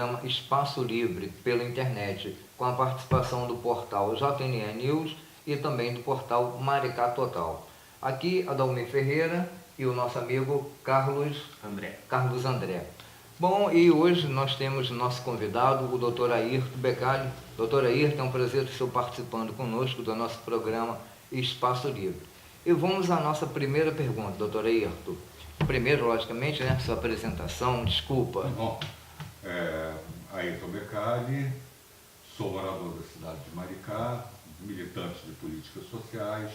programa Espaço Livre pela internet, com a participação do portal JNE News e também do portal Maricá Total. Aqui, Adalmir Ferreira e o nosso amigo Carlos André. Bom, e hoje nós temos nosso convidado, o Dr. Ayrton Becali. Dr. Ayrton, é um prazer ter o senhor participando conosco do nosso programa Espaço Livre. E vamos à nossa primeira pergunta, Dr. Ayrton. Primeiro, logicamente, né, sua apresentação, desculpa. Bom, Ayrton Becali, sou morador da cidade de Maricá, militante de políticas sociais,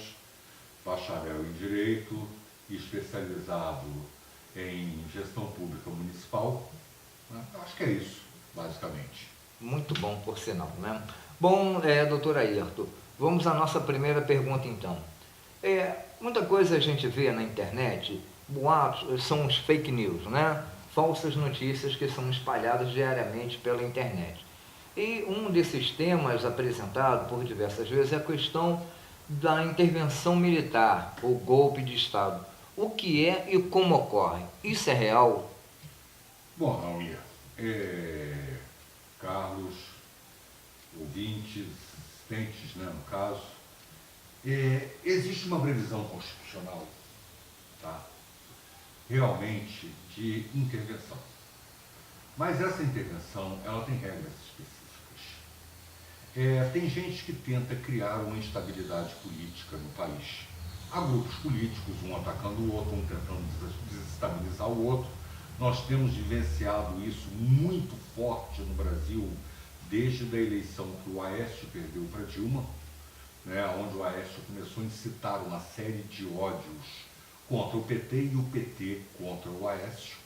bacharel em Direito e especializado em Gestão Pública Municipal. Acho que é isso, basicamente. Muito bom, por sinal, né? Bom, doutor Ayrton, vamos à nossa primeira pergunta, então. Muita coisa a gente vê na internet, boatos, são os fake news, né? Falsas notícias que são espalhadas diariamente pela internet. E um desses temas apresentado por diversas vezes é a questão da intervenção militar, ou golpe de Estado. O que é e como ocorre? Isso é real? Bom, Almir, Carlos, ouvintes, assistentes, né, no caso, existe uma previsão constitucional, tá, realmente de intervenção. Mas essa intervenção, ela tem regras específicas. Tem gente que tenta criar uma instabilidade política no país. Há grupos políticos, um atacando o outro, um tentando desestabilizar o outro. Nós temos vivenciado isso muito forte no Brasil, desde a eleição que o Aécio perdeu para Dilma, né, onde o Aécio começou a incitar uma série de ódios contra o PT e o PT contra o Aécio.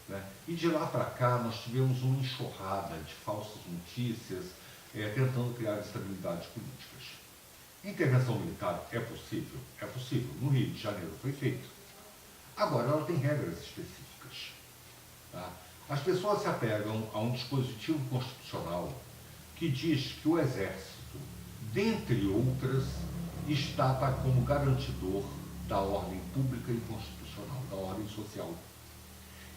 Né? E de lá para cá nós tivemos uma enxurrada de falsas notícias, tentando criar instabilidades políticas. Intervenção militar é possível? É possível. No Rio de Janeiro foi feito. Agora, ela tem regras específicas. Tá? As pessoas se apegam a um dispositivo constitucional que diz que o Exército, dentre outras, está como garantidor da ordem pública e constitucional, da ordem social.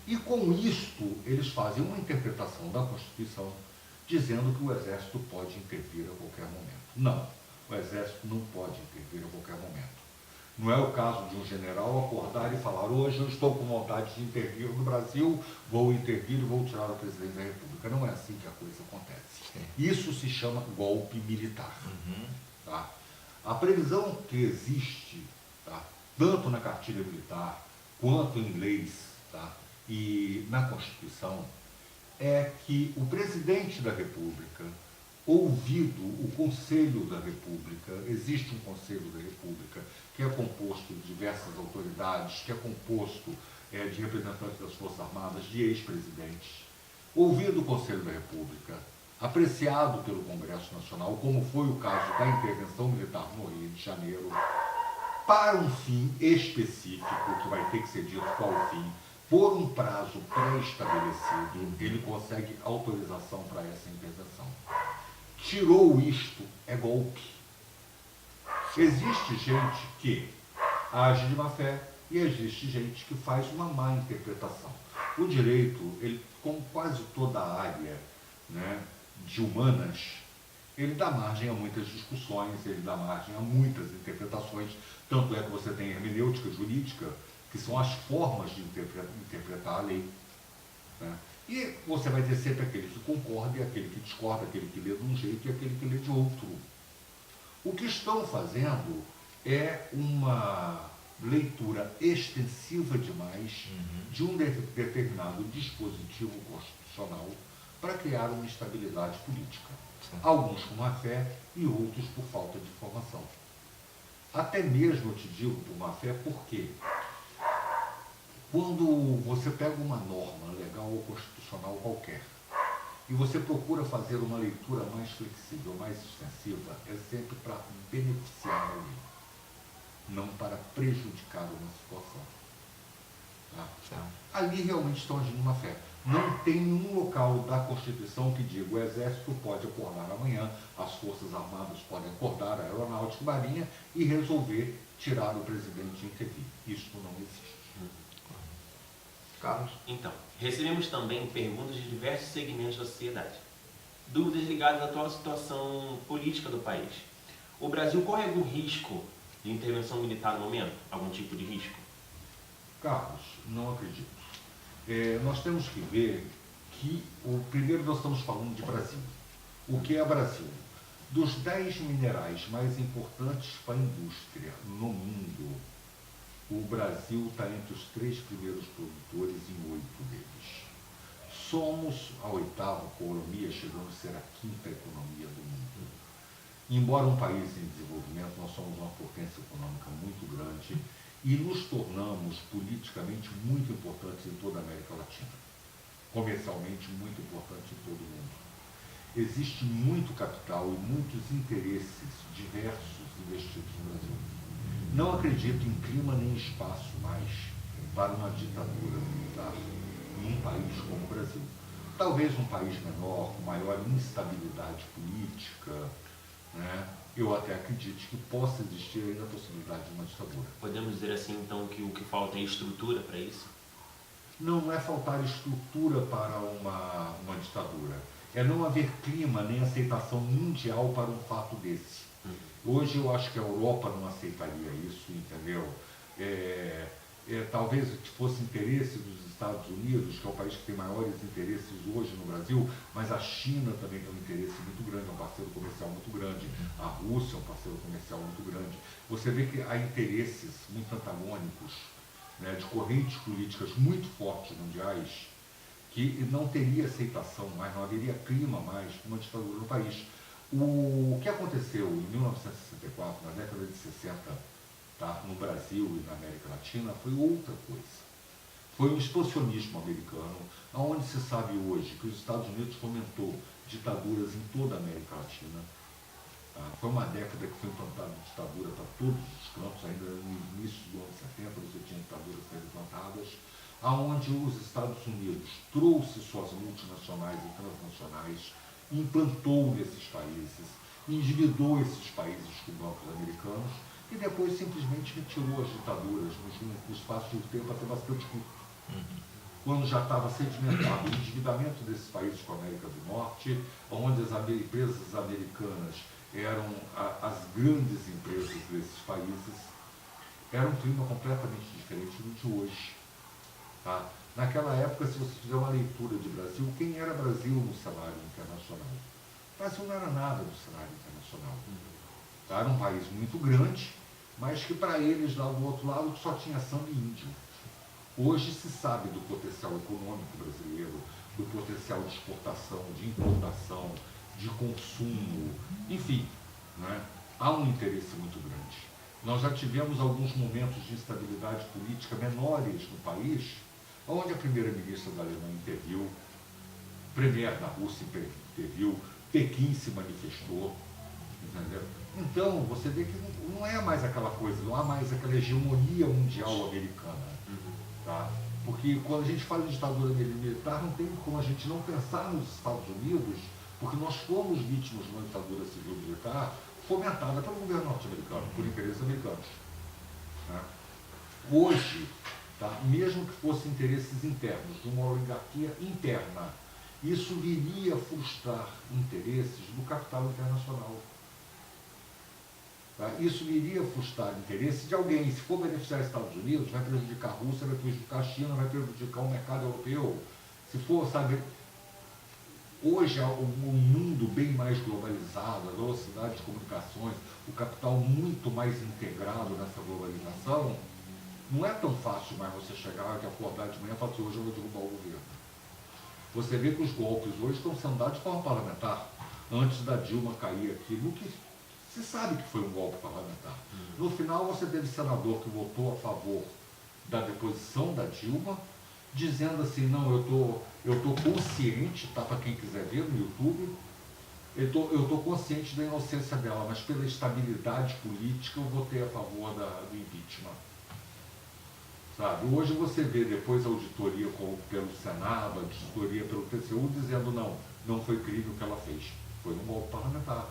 E com isto, eles fazem uma interpretação da Constituição dizendo que o Exército pode intervir a qualquer momento. Não, o Exército não pode intervir a qualquer momento. Não é o caso de um general acordar e falar: hoje eu estou com vontade de intervir no Brasil, vou intervir e vou tirar o presidente da República. Não é assim que a coisa acontece. Isso se chama golpe militar. Tá? A previsão que existe, tá, tanto na cartilha militar quanto em leis, tá, e na Constituição, é que o presidente da República, ouvido o Conselho da República, existe um Conselho da República que é composto de diversas autoridades, que é composto de representantes das Forças Armadas, de ex-presidentes, ouvido o Conselho da República, apreciado pelo Congresso Nacional, como foi o caso da intervenção militar no Rio de Janeiro, para um fim específico, que vai ter que ser dito qual fim, por um prazo pré-estabelecido, ele consegue autorização para essa intervenção. Tirou isto, é golpe. Existe gente que age de má fé e existe gente que faz uma má interpretação. O direito, ele, como quase toda a área, né, de humanas, ele dá margem a muitas discussões, ele dá margem a muitas interpretações, tanto é que você tem hermenêutica jurídica, que são as formas de interpretar a lei. Né? E você vai ter sempre aquele que concorda e aquele que discorda, aquele que lê de um jeito e aquele que lê de outro. O que estão fazendo é uma leitura extensiva demais de um determinado dispositivo constitucional para criar uma instabilidade política. Alguns com má fé e outros por falta de informação. Até mesmo, eu te digo, por má fé, por quê? Quando você pega uma norma legal ou constitucional qualquer e você procura fazer uma leitura mais flexível, mais extensiva, é sempre para beneficiar alguém, não para prejudicar uma situação. Tá? Ali realmente estão agindo má fé. Não tem nenhum local da Constituição que diga: o Exército pode acordar amanhã, as Forças Armadas podem acordar, a Aeronáutica e Marinha, e resolver tirar o presidente e intervir. Isso não existe. Carlos? Então, recebemos também perguntas de diversos segmentos da sociedade. Dúvidas ligadas à atual situação política do país. O Brasil corre algum risco de intervenção militar no momento? Algum tipo de risco? Carlos, não acredito. Nós temos que ver que, primeiro nós estamos falando de Brasil. O que é Brasil? Dos 10 minerais mais importantes para a indústria no mundo, o Brasil está entre os 3 primeiros produtores em 8 deles. Somos a 8ª economia, chegando a ser a 5ª economia do mundo. Embora um país em desenvolvimento, nós somos uma potência econômica muito grande e nos tornamos politicamente muito importantes em toda a América Latina, comercialmente muito importantes em todo o mundo. Existe muito capital e muitos interesses diversos investidos no Brasil. Não acredito em clima nem espaço mais para uma ditadura militar em um país como o Brasil. Talvez um país menor, com maior instabilidade política, né? Eu até acredito que possa existir ainda a possibilidade de uma ditadura. Podemos dizer assim, então, que o que falta é estrutura para isso? Não é faltar estrutura para uma ditadura. É não haver clima nem aceitação mundial para um fato desse. Hoje eu acho que a Europa não aceitaria isso, entendeu? Talvez fosse interesse dos Estados Unidos, que é o país que tem maiores interesses hoje no Brasil, mas a China também tem um interesse muito grande, é um parceiro comercial muito grande, a Rússia é um parceiro comercial muito grande. Você vê que há interesses muito antagônicos, né, de correntes políticas muito fortes mundiais, que não teria aceitação mais, não haveria clima mais para uma ditadura no país. O que aconteceu em 1964, na década de 60, tá, no Brasil e na América Latina, foi outra coisa. Foi um expansionismo americano, onde se sabe hoje que os Estados Unidos fomentou ditaduras em toda a América Latina. Tá? Foi uma década que foi implantada ditadura para todos os campos, ainda no início do ano 70 você tinha ditaduras sendo implantadas, aonde os Estados Unidos trouxe suas multinacionais e transnacionais, implantou nesses países, endividou esses países com bancos americanos e depois simplesmente retirou as ditaduras no espaço de tempo até bastante curto. Quando já estava sedimentado o endividamento desses países com a América do Norte, onde as empresas americanas eram as grandes empresas desses países, era um clima completamente diferente do de hoje. Tá? Naquela época, se você fizer uma leitura de Brasil, quem era Brasil no cenário internacional? O Brasil não era nada no cenário internacional. Tá? Era um país muito grande, mas que para eles lá do outro lado só tinha sangue índio. Hoje se sabe do potencial econômico brasileiro, do potencial de exportação, de importação, de consumo, enfim, né? Há um interesse muito grande. Nós já tivemos alguns momentos de instabilidade política menores no país, onde a primeira-ministra da Alemanha interviu, o premier da Rússia interviu, Pequim se manifestou, entendeu? Então, você vê que não é mais aquela coisa, não há mais aquela hegemonia mundial americana. Tá? Porque quando a gente fala de ditadura militar, não tem como a gente não pensar nos Estados Unidos, porque nós fomos vítimas de uma ditadura civil militar fomentada pelo governo norte-americano, por interesses americanos. Né? Hoje, tá? Mesmo que fossem interesses internos, de uma oligarquia interna, isso viria a frustrar interesses do capital internacional. Tá? Isso viria a frustrar interesses de alguém. Se for beneficiar os Estados Unidos, vai prejudicar a Rússia, vai prejudicar a China, vai prejudicar o mercado europeu. Se for, sabe, hoje há um mundo bem mais globalizado, a velocidade de comunicações, o capital muito mais integrado nessa globalização, não é tão fácil mais você chegar e acordar de manhã e falar assim, hoje eu vou derrubar o governo. Você vê que os golpes hoje estão sendo dados de forma parlamentar. Antes da Dilma cair aqui, no que se sabe que foi um golpe parlamentar. No final, você teve senador que votou a favor da deposição da Dilma, dizendo assim, não, eu tô consciente, tá, para quem quiser ver no YouTube, eu tô consciente da inocência dela, mas pela estabilidade política eu votei a favor do impeachment. Sabe? Hoje você vê depois a auditoria pelo Senado, a auditoria pelo TCU, dizendo não foi crime o que ela fez, foi um golpe parlamentar.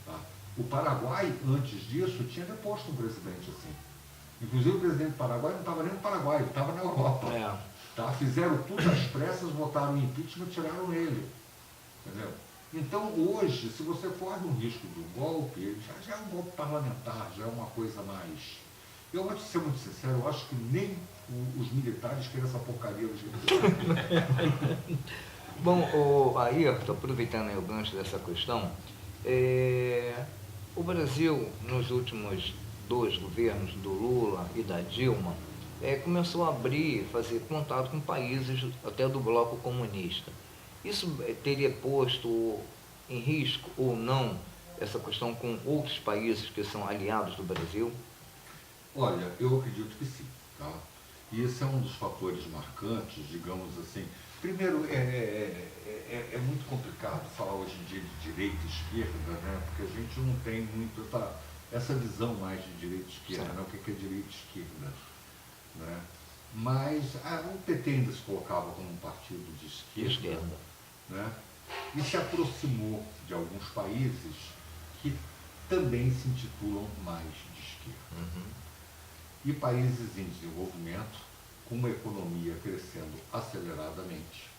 Tá? O Paraguai, antes disso, tinha deposto um presidente assim. Inclusive o presidente do Paraguai não estava nem no Paraguai, ele estava na Europa. Tá? Fizeram tudo às pressas, votaram em impeachment e tiraram ele. Entendeu? Então hoje, se você corre um risco do golpe, já é um golpe parlamentar, já é uma coisa mais... Eu vou te ser muito sincero, eu acho que nem os militares querem essa porcaria do jeito que Bom, Ayrton, aproveitando aí o gancho dessa questão, o Brasil, nos últimos 2 governos, do Lula e da Dilma, começou a abrir, fazer contato com países até do bloco comunista. Isso teria posto em risco ou não essa questão com outros países que são aliados do Brasil? Olha, eu acredito que sim. Tá? E esse é um dos fatores marcantes, digamos assim. Primeiro, é muito complicado falar hoje em dia de direita e esquerda, né? Porque a gente não tem muito essa visão mais de direita e esquerda, né? O que é direita e esquerda. Né? Mas o PT ainda se colocava como um partido de esquerda. Né? E se aproximou de alguns países que também se intitulam mais de esquerda. E países em desenvolvimento, com uma economia crescendo aceleradamente,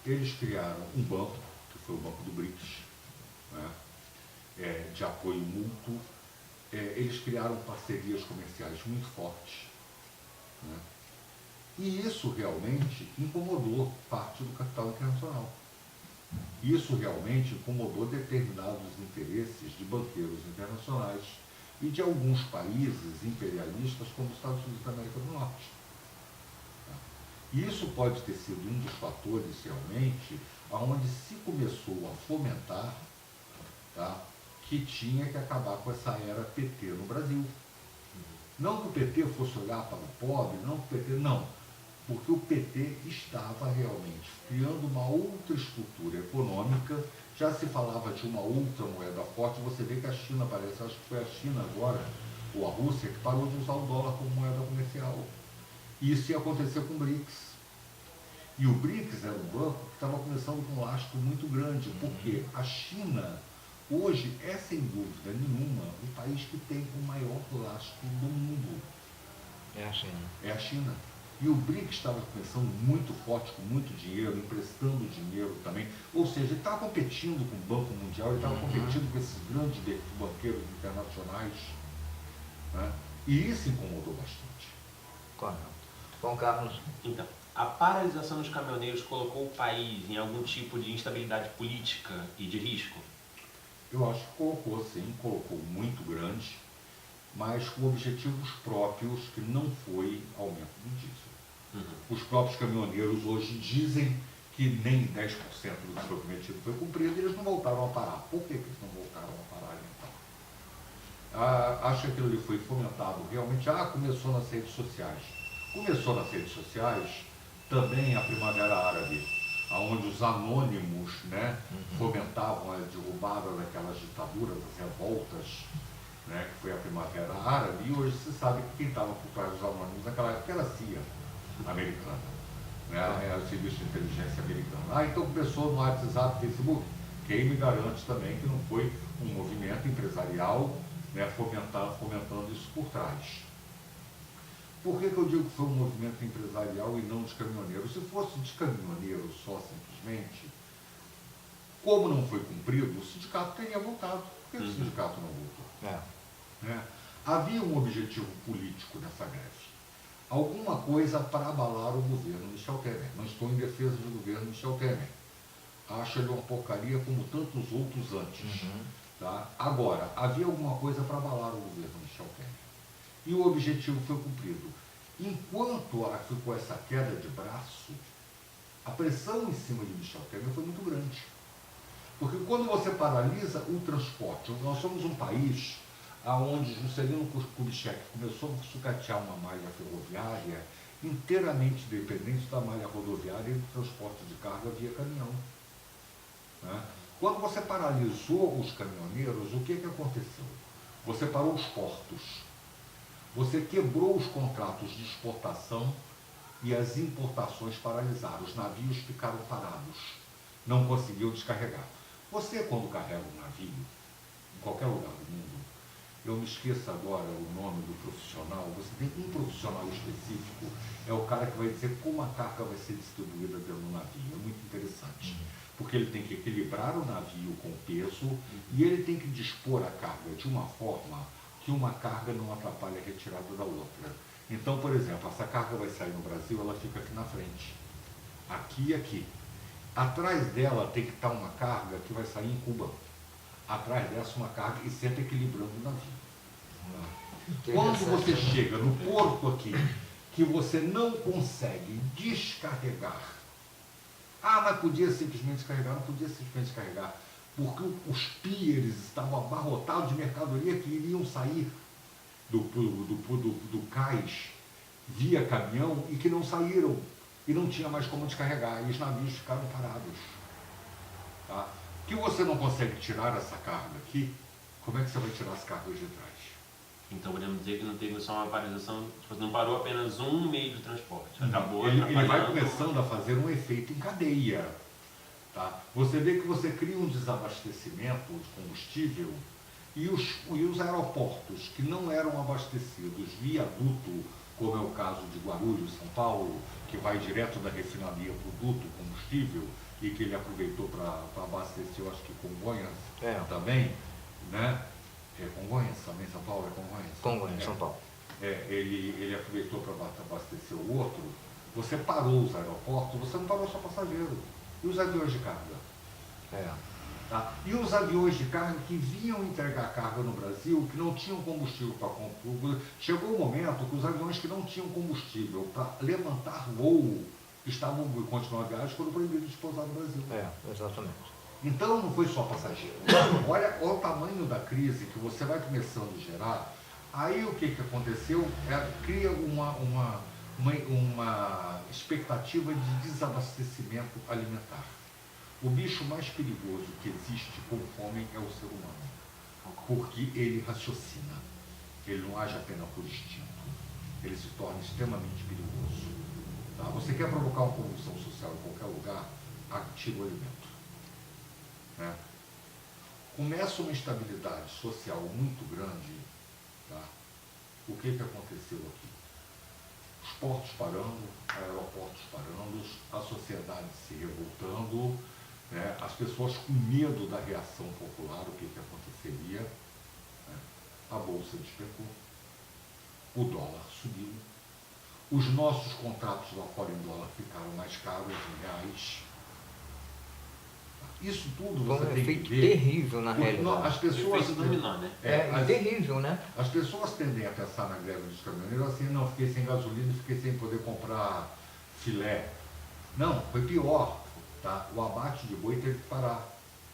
eles criaram um banco, que foi o Banco do BRICS, né? De apoio mútuo. Eles criaram parcerias comerciais muito fortes. Né? E isso realmente incomodou parte do capital internacional. Isso realmente incomodou determinados interesses de banqueiros internacionais e de alguns países imperialistas, como os Estados Unidos da América do Norte. E isso pode ter sido um dos fatores, realmente, onde se começou a fomentar, tá, que tinha que acabar com essa era PT no Brasil. Não que o PT fosse olhar para o pobre, não que o PT... Não, porque o PT estava realmente criando uma outra estrutura econômica. Já se falava de uma outra moeda forte. Você vê que a China parece, acho que foi a China agora, ou a Rússia, que parou de usar o dólar como moeda comercial. Isso ia acontecer com o BRICS. E o BRICS era um banco que estava começando com um lastro muito grande, porque a China, hoje, é sem dúvida nenhuma o país que tem o maior lastro do mundo. É a China. É a China. E o BRICS estava começando muito forte, com muito dinheiro, emprestando dinheiro também. Ou seja, ele estava competindo com o Banco Mundial, ele estava competindo com esses grandes banqueiros internacionais. Né? E isso incomodou bastante. Correto. Bom, Carlos. Então, a paralisação dos caminhoneiros colocou o país em algum tipo de instabilidade política e de risco? Eu acho que colocou, sim, colocou muito grande, mas com objetivos próprios, que não foi aumento do diesel. Os próprios caminhoneiros hoje dizem que nem 10% do que foi prometido foi cumprido, e eles não voltaram a parar. Por que eles não voltaram a parar, então? Acho que aquilo ali foi fomentado realmente. Começou nas redes sociais. Começou nas redes sociais também a Primavera Árabe, onde os anônimos, né, fomentavam a derrubada daquelas ditaduras, as revoltas, né, que foi a Primavera Árabe. E hoje se sabe que quem estava por trás dos anônimos naquela época era a CIA americana, né, o Serviço de Inteligência americano. Então começou no WhatsApp, Facebook. Quem me garante também que não foi um movimento empresarial, né, fomentando isso por trás. Por que eu digo que foi um movimento empresarial e não dos caminhoneiros? Se fosse dos caminhoneiros só, simplesmente, como não foi cumprido, o sindicato teria voltado. Por que o sindicato não voltou? Né? Havia um objetivo político nessa greve. Alguma coisa para abalar o governo Michel Temer. Não estou em defesa do governo Michel Temer. Acho ele uma porcaria como tantos outros antes. Tá? Agora, havia alguma coisa para abalar o governo Michel Temer. E o objetivo foi cumprido. Enquanto ficou essa queda de braço, a pressão em cima de Michel Temer foi muito grande. Porque quando você paralisa o transporte, nós somos um país onde Juscelino Kubitschek começou a sucatear uma malha ferroviária inteiramente dependente da malha rodoviária e do transporte de carga via caminhão. Né? Quando você paralisou os caminhoneiros, o que aconteceu? Você parou os portos. Você quebrou os contratos de exportação e as importações paralisaram. Os navios ficaram parados. Não conseguiam descarregar. Você, quando carrega um navio, em qualquer lugar do mundo, eu me esqueço agora o nome do profissional, você tem um profissional específico, é o cara que vai dizer como a carga vai ser distribuída dentro do navio. É muito interessante, porque ele tem que equilibrar o navio com o peso e ele tem que dispor a carga de uma forma que uma carga não atrapalhe a retirada da outra. Então, por exemplo, essa carga vai sair no Brasil, ela fica aqui na frente, aqui e aqui. Atrás dela tem que estar uma carga que vai sair em Cuba. Atrás dessa uma carga e sempre equilibrando o navio. Quando você chega no porto aqui, que você não consegue descarregar, mas podia simplesmente descarregar, não podia simplesmente descarregar, porque os piers estavam abarrotados de mercadoria que iriam sair do cais via caminhão e que não saíram, e não tinha mais como descarregar, e os navios ficaram parados. Tá? Que você não consegue tirar essa carga aqui, como é que você vai tirar as cargas de trás? Então podemos dizer que não teve só uma paralisação, tipo, não parou apenas um meio de transporte, acabou ele vai atrapalhando. começando a fazer um efeito em cadeia. Tá? Você vê que você cria um desabastecimento de combustível e os aeroportos que não eram abastecidos via duto, como é o caso de Guarulhos, São Paulo, que vai direto da refinaria para o duto combustível e que ele aproveitou para abastecer, eu acho que Congonhas também, né? É Congonhas também, São Paulo? É Congonhas? Congonhas, São Paulo. Ele aproveitou para abastecer o outro. Você parou os aeroportos, você não parou só passageiro. E os aviões de carga? Tá? E os aviões de carga que vinham entregar carga no Brasil, que não tinham combustível para comprar. Chegou o momento que os aviões que não tinham combustível para levantar voo, que estavam continuando a viagem, foram proibidos de pousar no Brasil. Exatamente. Então não foi só passageiro. Olha o tamanho da crise que você vai começando a gerar. Aí o que aconteceu? Cria uma expectativa de desabastecimento alimentar. O bicho mais perigoso que existe com fome é o ser humano, porque ele raciocina, ele não age apenas por instinto, ele se torna extremamente perigoso. Tá? Você quer provocar uma convulsão social em qualquer lugar, tira o alimento. Né? Começa uma instabilidade social muito grande, tá? O que aconteceu aqui? Os portos parando, aeroportos parando, a sociedade se revoltando, né? As pessoas com medo da reação popular, o que aconteceria, né? A bolsa despecou, o dólar subiu, os nossos contratos lá fora em dólar ficaram mais caros em reais. Isso tudo você tem que ver. Foi um efeito terrível na realidade. As pessoas efeito dominó, né? Terrível, né? As pessoas tendem a pensar na greve dos caminhoneiros assim, não, fiquei sem gasolina e fiquei sem poder comprar filé. Não, foi pior. Tá? O abate de boi teve que parar.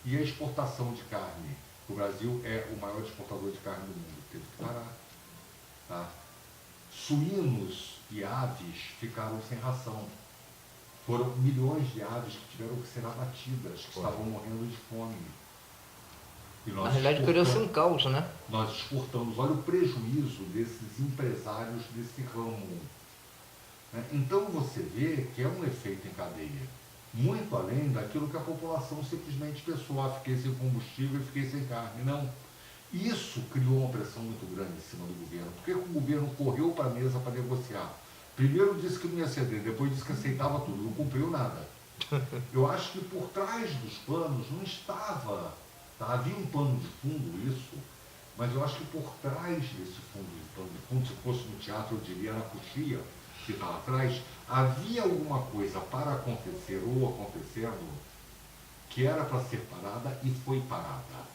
E a exportação de carne. O Brasil é o maior exportador de carne do mundo. Teve que parar. Tá? Suínos e aves ficaram sem ração. Foram milhões de aves que tiveram que ser abatidas, que estavam morrendo de fome. E Na realidade, criou-se um caos, né? Nós exportamos. Olha o prejuízo desses empresários desse ramo. Né? Então você vê que é um efeito em cadeia, muito além daquilo que a população simplesmente pensou, fiquei sem combustível e fiquei sem carne. Não. Isso criou uma pressão muito grande em cima do governo. Por que o governo correu para a mesa para negociar? Primeiro disse que não ia ceder, depois disse que aceitava tudo, não cumpriu nada. Eu acho que por trás dos panos não estava, tá? Havia um pano de fundo isso, mas eu acho que por trás desse pano de fundo, se fosse no teatro, eu diria na coxia que está atrás, havia alguma coisa para acontecer ou acontecendo que era para ser parada e foi parada.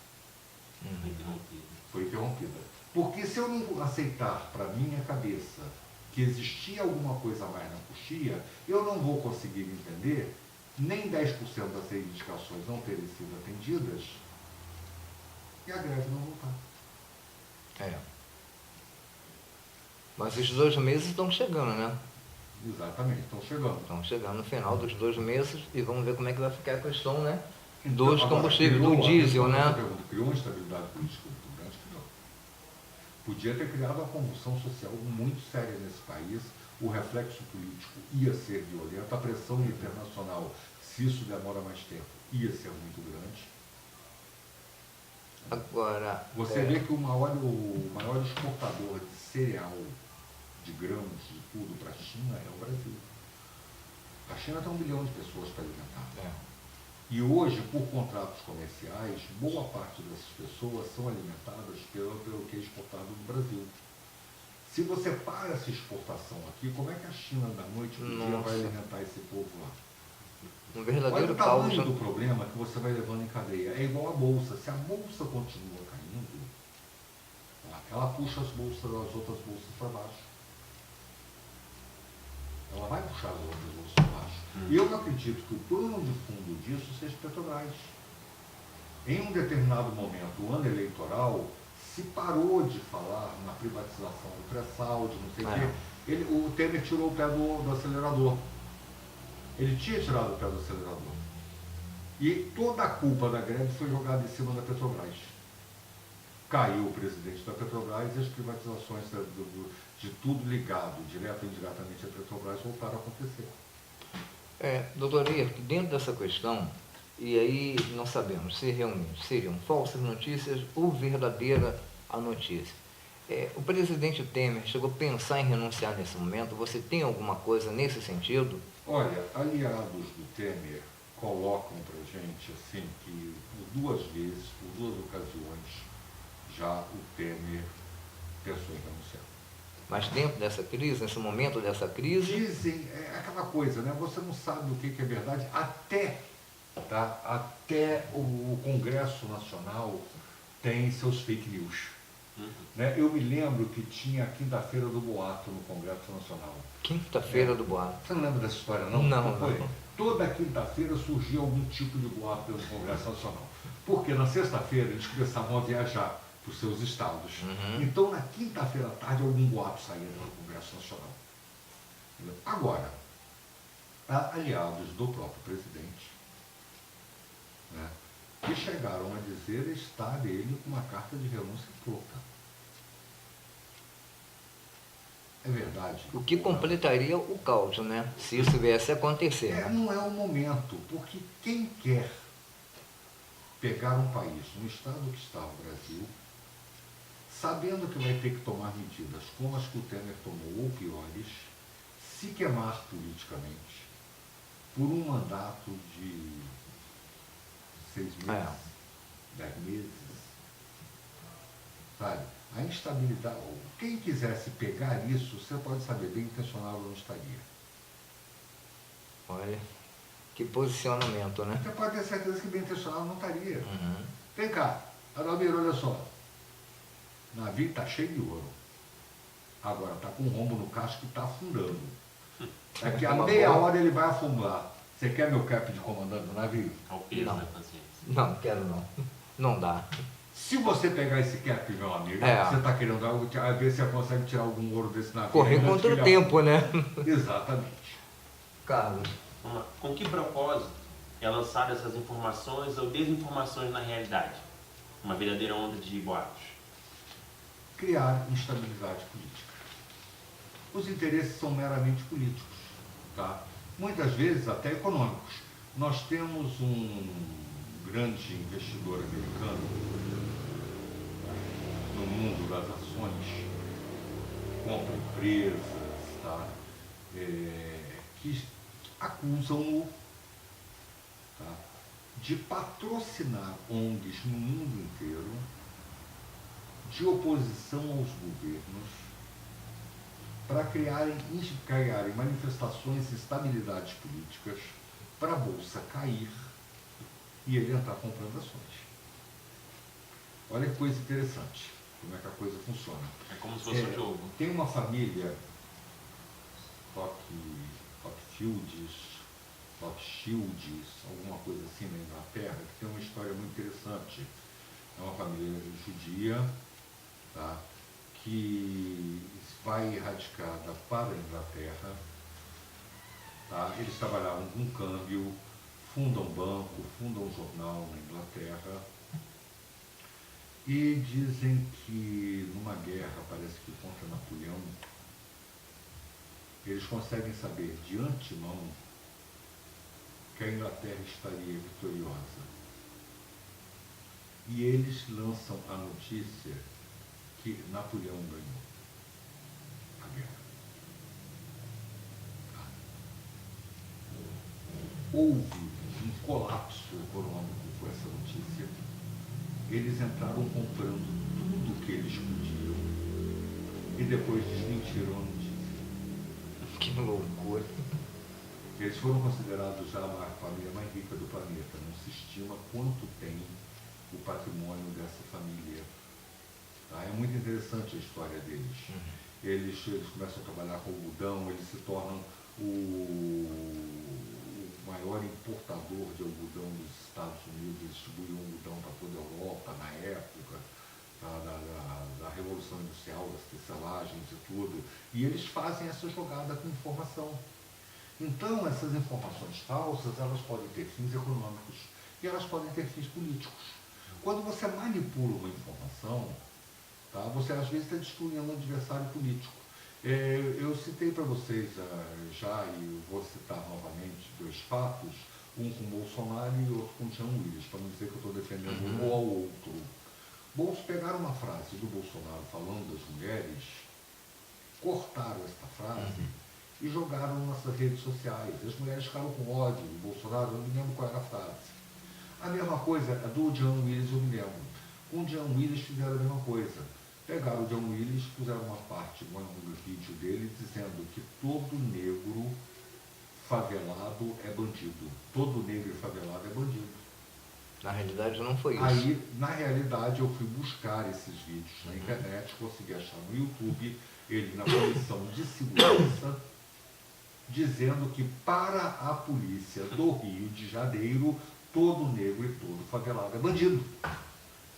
Foi interrompida. Porque se eu não aceitar para minha cabeça que existia alguma coisa a mais na coxia, eu não vou conseguir entender nem 10% das reivindicações não terem sido atendidas e a greve não voltar. Mas os 2 meses estão chegando, né? Exatamente, estão chegando. Estão chegando no final dos 2 meses e vamos ver como é que vai ficar a questão, né? Então, Dos combustíveis, do diesel, né? Criou uma instabilidade política muito grande que não. Podia ter criado uma convulsão social muito séria nesse país, o reflexo político ia ser violento, a pressão internacional, se isso demora mais tempo, ia ser muito grande. Agora, Você vê que o maior exportador de cereal, de grãos, de tudo para a China é o Brasil. A China tem 1 bilhão de pessoas para alimentar. E hoje, por contratos comerciais, boa parte dessas pessoas são alimentadas pelo que é exportado do Brasil. Se você para essa exportação aqui, como é que a China da noite para o dia vai alimentar esse povo lá? Um Olha verdadeiro o caos. tamanho do problema que você vai levando em cadeia. É igual a bolsa. Se a bolsa continua caindo, ela puxa as outras bolsas para baixo. Ela vai puxar as outras bolsas para baixo. E eu acredito que o plano de fundo disso seja Petrobras. Em um determinado momento, o ano eleitoral, se parou de falar na privatização do pré-sal, de não sei o quê. O Temer tirou o pé do acelerador. Ele tinha tirado o pé do acelerador. E toda a culpa da greve foi jogada em cima da Petrobras. Caiu o presidente da Petrobras e as privatizações de tudo ligado, direto ou indiretamente à Petrobras, voltaram a acontecer. Doutor Ayrton, dentro dessa questão, e aí nós sabemos se realmente seriam falsas notícias ou verdadeira a notícia. O presidente Temer chegou a pensar em renunciar nesse momento? Você tem alguma coisa nesse sentido? Olha, aliados do Temer colocam para gente assim que por 2 vezes, por 2 ocasiões, já o Temer pensou em renunciar. Mas dentro dessa crise, nesse momento dessa crise... Dizem, é aquela coisa, né? Você não sabe o que é verdade até o Congresso Nacional tem seus fake news. Né? Eu me lembro que tinha a quinta-feira do boato no Congresso Nacional. Quinta-feira do boato. Você não lembra dessa história, não? Não. Toda quinta-feira surgia algum tipo de boato pelo Congresso Nacional. Porque na sexta-feira eles começavam a viajar para os seus estados. Então, na quinta-feira à tarde, algum boato saía do Congresso Nacional. Agora, há aliados do próprio presidente, né, que chegaram a dizer estar ele com uma carta de renúncia pronta. É verdade. O que completaria o caos, né? Se isso viesse a acontecer. Não é o momento, porque quem quer pegar um país no estado que está o Brasil, sabendo que vai ter que tomar medidas como as que o Temer tomou ou piores, se queimar politicamente por um mandato de 6 meses, 10 meses, sabe? A instabilidade, quem quisesse pegar isso, você pode saber, bem intencionado não estaria. Olha, que posicionamento, né? Você pode ter certeza que bem intencionado não estaria. Vem cá, Adalmiro, olha só. O navio está cheio de ouro. Agora está com um rombo no casco que está afundando. Daqui a meia hora ele vai afundar. Você quer meu cap de comandante do navio? Ao peso da consciência. Não, quero não. Não dá. Se você pegar esse cap, meu amigo, você está querendo ver se você consegue tirar algum ouro desse navio. Correr contra o tempo, né? Exatamente. Carlos. Com que propósito é lançada essas informações ou desinformações na realidade? Uma verdadeira onda de boatos. Criar instabilidade política. Os interesses são meramente políticos, tá? Muitas vezes até econômicos. Nós temos um grande investidor americano no mundo das ações, compra empresas, tá? Que acusam-no, tá, de patrocinar ONGs no mundo inteiro, de oposição aos governos, para criarem manifestações de instabilidades políticas, para a Bolsa cair e ele entrar comprando ações. Olha que coisa interessante, como é que a coisa funciona. É como se fosse um jogo. Tem uma família, Rothschilds, alguma coisa assim na Inglaterra, que tem uma história muito interessante. É uma família judia, tá, que vai radicada para a Inglaterra. Tá? Eles trabalhavam com câmbio, fundam banco, fundam jornal na Inglaterra e dizem que numa guerra, parece que contra Napoleão, eles conseguem saber de antemão que a Inglaterra estaria vitoriosa. e eles lançam a notícia que Napoleão ganhou a guerra. Houve um colapso econômico com essa notícia. Eles entraram comprando tudo que eles podiam e depois desmentiram a notícia. Que loucura. Eles foram considerados já a família mais rica do planeta. Não se estima quanto tem o patrimônio dessa família. Tá? É muito interessante a história deles. Eles começam a trabalhar com algodão, eles se tornam o maior importador de algodão dos Estados Unidos, eles distribuíam algodão para toda a Europa na época, da Revolução Industrial, das tecelagens e tudo. E eles fazem essa jogada com informação. Então, essas informações falsas, elas podem ter fins econômicos e elas podem ter fins políticos. Quando você manipula uma informação, tá, você às vezes está destruindo um adversário político. Eu citei para vocês já, e vou citar novamente, 2 fatos, um com Bolsonaro e outro com Jean Willis, para não dizer que eu estou defendendo um ou ao outro. Pegaram uma frase do Bolsonaro falando das mulheres, cortaram esta frase e jogaram nas redes sociais. As mulheres ficaram com ódio do Bolsonaro, eu não me lembro qual era a frase. A mesma coisa é do Jean Willis, eu me lembro. Com o Jean Willis fizeram a mesma coisa. Pegaram o Jean Willis, puseram uma parte no vídeo dele dizendo que todo negro favelado é bandido. Todo negro e favelado é bandido. Na realidade não foi isso. Aí, na realidade, eu fui buscar esses vídeos na internet, consegui achar no YouTube, ele na comissão de segurança, dizendo que para a polícia do Rio de Janeiro, todo negro e todo favelado é bandido.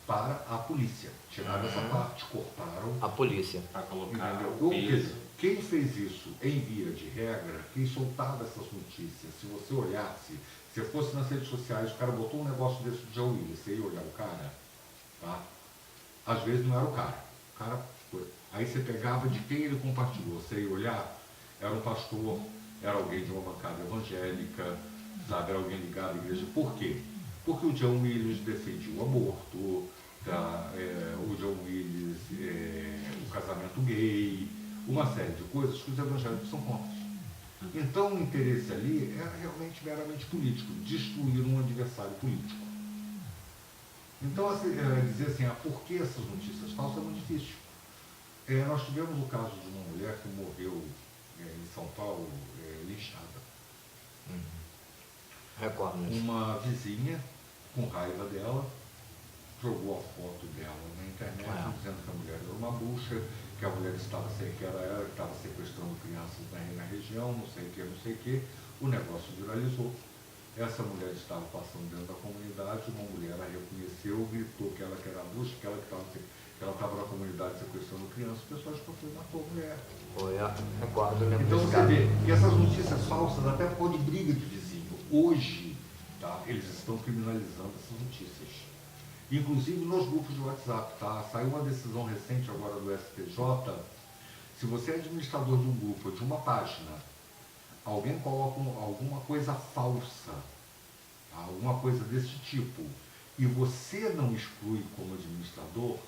Para a polícia. Tiraram essa parte, cortaram. A polícia. Para colocar Entendeu? o peso. Quem fez isso, em via de regra, quem soltava essas notícias, se você olhasse, se fosse nas redes sociais, o cara botou um negócio desse de Joe Willis, você ia olhar o cara, tá? Às vezes não era o cara. O cara foi. Aí você pegava de quem ele compartilhou, você ia olhar, era um pastor, era alguém de uma bancada evangélica, sabe, era alguém ligado à igreja. Por quê? Porque o John Willis defendia o aborto, o John Willis, o casamento gay, uma série de coisas que os evangélicos são contra. Então o interesse ali era realmente meramente político, destruir um adversário político. Então dizer assim, por que essas notícias falsas é muito difícil. Nós tivemos o caso de uma mulher que morreu em São Paulo, linchada. Recordo. Uma vizinha, com raiva dela, jogou a foto dela na internet, dizendo que a mulher era uma bruxa, que a mulher estava sequestrando crianças na região, não sei o que. O negócio viralizou. Essa mulher estava passando dentro da comunidade, uma mulher a reconheceu, gritou que ela era bruxa, que ela estava na comunidade sequestrando crianças, o pessoal foi e matou a mulher. Recordo, lembro Então desse você caso. vê que essas notícias falsas, até por causa de briga de vizinho, hoje, tá, eles estão criminalizando essas notícias. Inclusive nos grupos de WhatsApp, tá? Saiu uma decisão recente agora do STJ, se você é administrador de um grupo, de uma página, alguém coloca alguma coisa falsa, tá? Alguma coisa desse tipo, e você não exclui como administrador,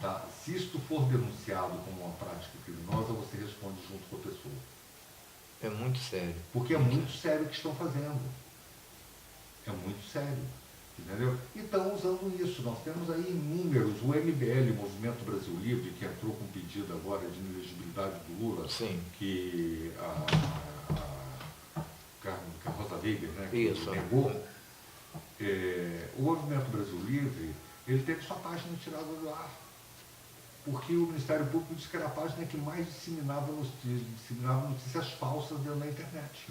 tá? Se isto for denunciado como uma prática criminosa, você responde junto com a pessoa. É muito sério. Porque é muito sério o que estão fazendo. É muito sério. Entendeu? E estão usando isso. Nós temos aí inúmeros, o MBL, Movimento Brasil Livre, que entrou com um pedido agora de inelegibilidade do Lula, Sim. que a Rosa Weber, né, que Isso. negou. O Movimento Brasil Livre, ele teve sua página tirada do ar. Porque o Ministério Público disse que era a página que mais disseminava notícias falsas dentro da internet.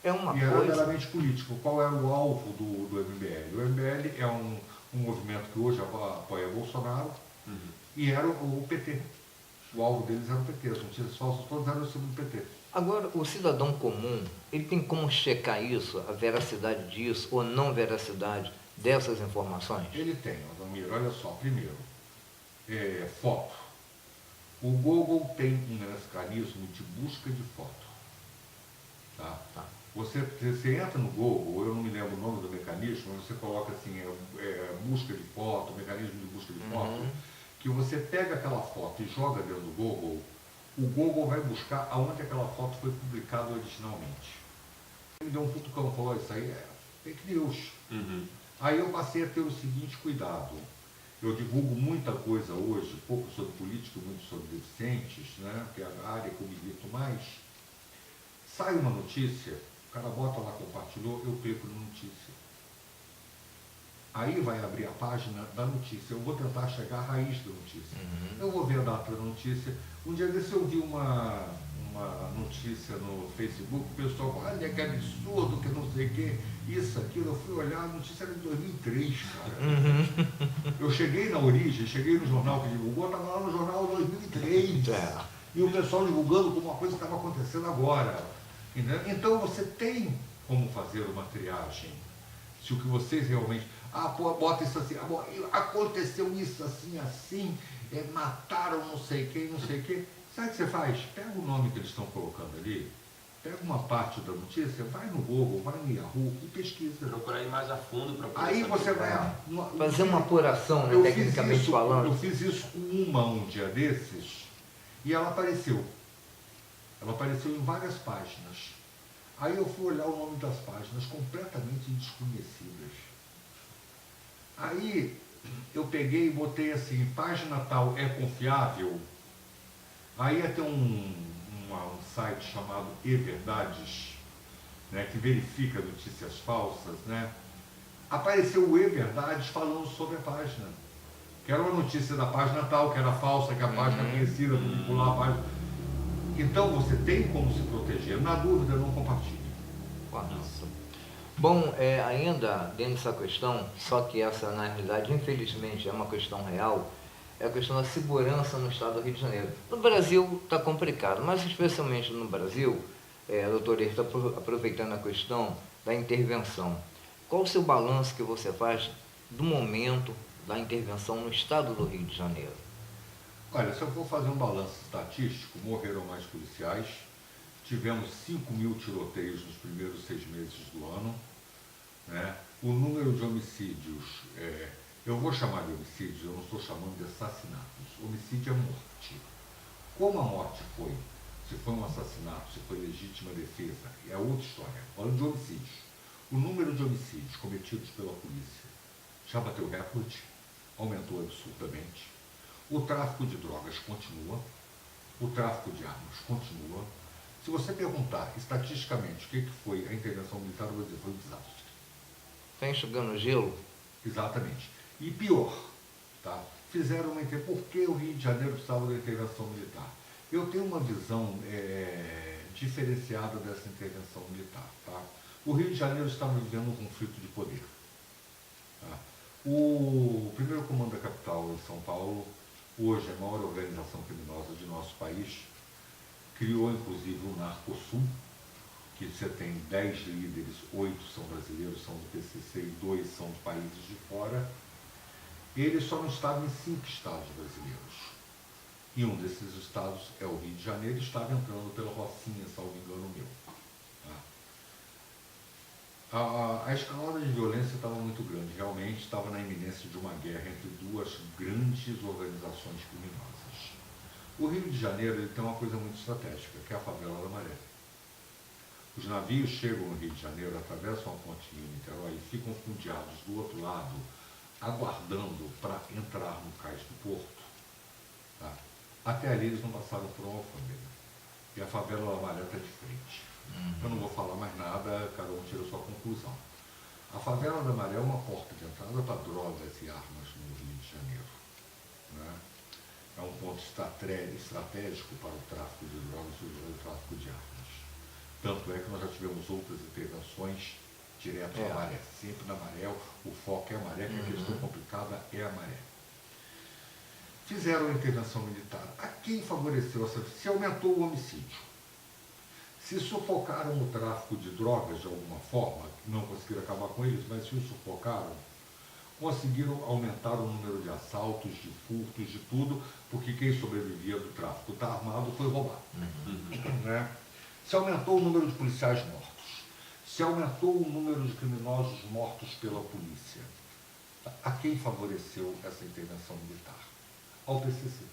É uma E era coisa... meramente político. Qual era o alvo do MBL? O MBL é um movimento que hoje apoia Bolsonaro e era o PT. O alvo deles era o PT. As notícias falsas todas eram sobre o PT. Agora, o cidadão comum, ele tem como checar isso, a veracidade disso ou não veracidade dessas informações? Ele tem, Adalmiro, olha só, primeiro, foto. O Google tem um mecanismo de busca de foto. Tá? Você entra no Google, eu não me lembro o nome do mecanismo, mas você coloca assim, busca de foto, mecanismo de busca de foto, que você pega aquela foto e joga dentro do Google, o Google vai buscar aonde aquela foto foi publicada originalmente. Ele me deu um cutucão, falou, isso aí é fake news. Aí eu passei a ter o seguinte cuidado. Eu divulgo muita coisa hoje, pouco sobre política, muito sobre deficientes, né, que é a área que eu milito mais. Sai uma notícia, o cara bota lá, compartilhou, eu clico na notícia. Aí vai abrir a página da notícia, eu vou tentar chegar à raiz da notícia. Eu vou ver a data da notícia. Um dia desse eu vi uma notícia no Facebook, o pessoal falou, olha que absurdo, que não sei o que, isso, aquilo. Eu fui olhar, a notícia era de 2003, cara. Eu cheguei na origem, cheguei no jornal que divulgou, estava lá no jornal 2003. E o pessoal divulgando como uma coisa que estava acontecendo agora. Então você tem como fazer uma triagem. Se o que vocês realmente... bota isso assim, aconteceu isso assim, mataram não sei quem, não sei o quê. Sabe o que você faz? Pega o nome que eles estão colocando ali, pega uma parte da notícia, vai no Google, vai no Yahoo e pesquisa. Procurar ir mais a fundo para poder aí você vai... fazer uma apuração, né, tecnicamente falando. Eu fiz isso com um dia desses, e ela apareceu. Ela apareceu em várias páginas. Aí eu fui olhar o nome das páginas, completamente desconhecidas. Aí eu peguei e botei assim, página tal é confiável. Aí ia ter um site chamado eVerdades, né, que verifica notícias falsas, né? Apareceu o eVerdades falando sobre a página. Que era uma notícia da página tal, que era falsa, que a página conhecida, vincular a página. Então você tem como se proteger. Na dúvida, não compartilhe. Nossa. Bom, ainda dentro dessa questão, só que essa na realidade, infelizmente, é uma questão real, é a questão da segurança no estado do Rio de Janeiro. No Brasil está complicado, mas especialmente no Brasil, doutor, ele está aproveitando a questão da intervenção. Qual o seu balanço que você faz do momento da intervenção no estado do Rio de Janeiro? Olha, se eu for fazer um balanço estatístico, morreram mais policiais, tivemos 5.000 tiroteios nos primeiros 6 meses do ano, né? O número de homicídios, eu vou chamar de homicídios, eu não estou chamando de assassinatos. Homicídio é morte. Como a morte foi, se foi um assassinato, se foi legítima defesa, é outra história. Falando de homicídios, o número de homicídios cometidos pela polícia já bateu recorde, aumentou absurdamente. O tráfico de drogas continua, o tráfico de armas continua. Se você perguntar estatisticamente o que foi a intervenção militar, eu vou dizer, foi um desastre. Está enxugando gelo? Exatamente. E pior, tá? Fizeram uma intervenção. Por que o Rio de Janeiro precisava da intervenção militar? Eu tenho uma visão diferenciada dessa intervenção militar. Tá? O Rio de Janeiro estava vivendo um conflito de poder. Tá? O primeiro comando da capital, em São Paulo, hoje é a maior organização criminosa de nosso país, criou inclusive o Narcosul, que você tem 10 líderes, 8 são brasileiros, são do PCC e 2 são de países de fora. Ele só não estava em 5 estados brasileiros. E um desses estados é o Rio de Janeiro, e estava entrando pela Rocinha, salvo engano meu. Tá? A escalada de violência estava muito grande, realmente estava na iminência de uma guerra entre duas grandes organizações criminosas. O Rio de Janeiro ele tem uma coisa muito estratégica, que é a favela da Maré. Os navios chegam no Rio de Janeiro, atravessam a ponte Rio Niterói e ficam fundeados do outro lado, aguardando para entrar no cais do porto. Tá? Até ali eles não passaram por uma alfândega. E a favela da Maré está de frente. Eu não vou falar mais nada, cada um tira a sua conclusão. A favela da Maré é uma porta de entrada para drogas e armas no Rio de Janeiro. Né? É um ponto estratégico para o tráfico de drogas e o tráfico de armas. Tanto é que nós já tivemos outras intervenções direto na Maré. Sempre na Maré, o foco é a Maré, que a questão complicada é a Maré. Fizeram a intervenção militar. A quem favoreceu essa? Se aumentou o homicídio. Se sufocaram o tráfico de drogas de alguma forma, não conseguiram acabar com eles, mas se o sufocaram, conseguiram aumentar o número de assaltos, de furtos, de tudo, porque quem sobrevivia do tráfico armado foi roubado. Né? Se aumentou o número de policiais mortos. Se aumentou o número de criminosos mortos pela polícia, a quem favoreceu essa intervenção militar? Ao PCC.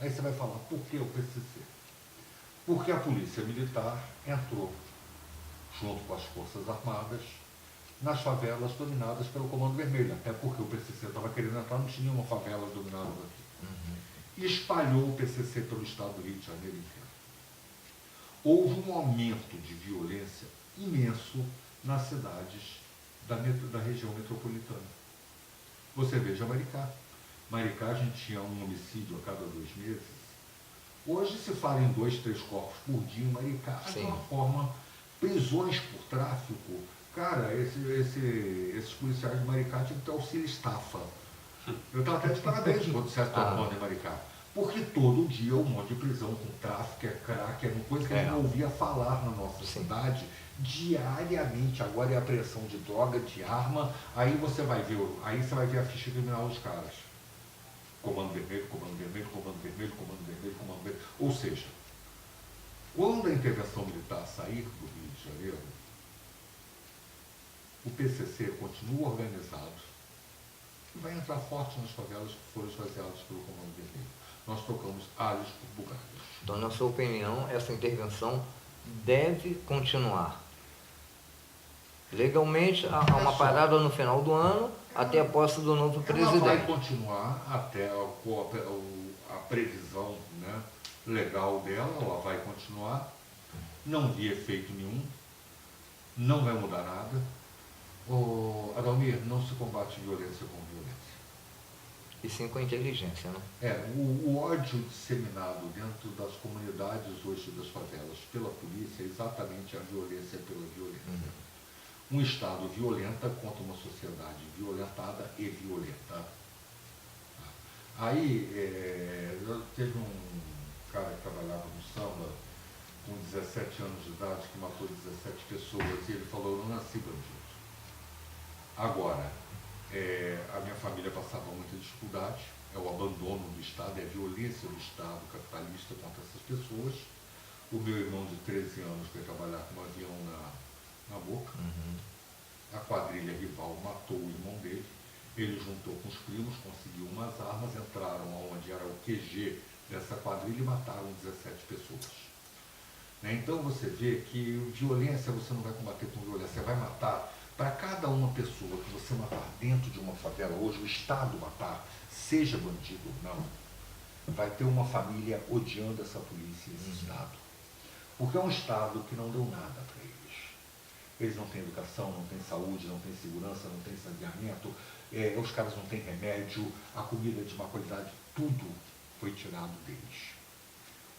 Aí você vai falar, por que o PCC? Porque a polícia militar entrou, junto com as Forças Armadas, nas favelas dominadas pelo Comando Vermelho, até porque o PCC estava querendo entrar, não tinha nenhuma favela dominada aqui. E espalhou o PCC pelo estado do Rio de Janeiro inteiro. Houve um aumento de violência imenso nas cidades da região metropolitana. Você veja Maricá. Maricá a gente tinha um homicídio a cada 2 meses. Hoje se fala em 2, 3 corpos por dia em Maricá, de uma forma, prisões por tráfico. Cara, esses policiais de Maricá tinham que ter auxílio estafa. Eu estava até de parabéns quando você está tomando em Maricá. Porque todo dia um monte de prisão com tráfico, crack, é uma coisa que a gente não ouvia falar na nossa cidade diariamente. Agora é apreensão de droga, de arma, aí você vai ver a ficha criminal dos caras. Comando Vermelho, Comando Vermelho, Comando Vermelho, Comando Vermelho, Comando Vermelho. Ou seja, quando a intervenção militar sair do Rio de Janeiro, o PCC continua organizado e vai entrar forte nas favelas que foram esvaziadas pelo Comando Vermelho. Nós trocamos alhos por bugalhos. Então, na sua opinião, essa intervenção deve continuar. Legalmente, há uma parada no final do ano, até a posse do novo presidente. Ela vai continuar até a previsão, né, legal dela, ela vai continuar. Não vi efeito nenhum, não vai mudar nada. Adalmir, não se combate violência com violência. E sim com inteligência, né? O ódio disseminado dentro das comunidades hoje das favelas pela polícia é exatamente a violência pela violência. Um Estado violenta contra uma sociedade violentada e violenta. Aí, teve um cara que trabalhava no samba com 17 anos de idade que matou 17 pessoas e ele falou, eu não nasci bandido. Agora, a minha família passava muita dificuldade, é o abandono do Estado, é a violência do Estado capitalista contra essas pessoas. O meu irmão de 13 anos foi trabalhar com um avião na boca. A quadrilha rival matou o irmão dele, ele juntou com os primos, conseguiu umas armas, entraram onde era o QG dessa quadrilha e mataram 17 pessoas. Então você vê que violência você não vai combater com violência, você vai matar. Para cada uma pessoa que você matar dentro de uma favela, hoje o Estado matar, seja bandido ou não, vai ter uma família odiando essa polícia e esse Estado. Porque é um Estado que não deu nada para eles. Eles não têm educação, não têm saúde, não têm segurança, não têm saneamento, os caras não têm remédio, a comida é de má qualidade, tudo foi tirado deles.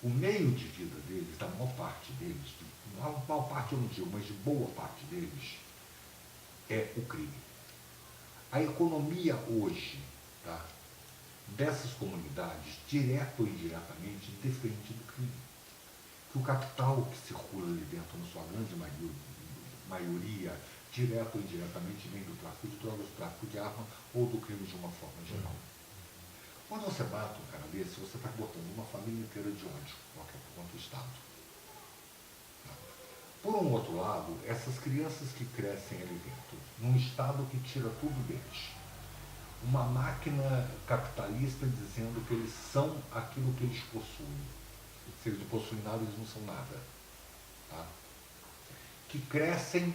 O meio de vida deles, da maior parte deles, maior parte eu não digo, mas de boa parte deles, é o crime. A economia hoje, dessas comunidades, direto ou indiretamente, depende do crime. Que o capital que circula ali dentro, na sua grande maioria, direto ou indiretamente, vem do tráfico de drogas, do tráfico de arma ou do crime de uma forma geral. Quando você mata um cara desse, você está botando uma família inteira de ódio contra o Estado. Por um outro lado, essas crianças que crescem ali dentro, num Estado que tira tudo deles, uma máquina capitalista dizendo que eles são aquilo que eles possuem. Se eles não possuem nada, eles não são nada. Que crescem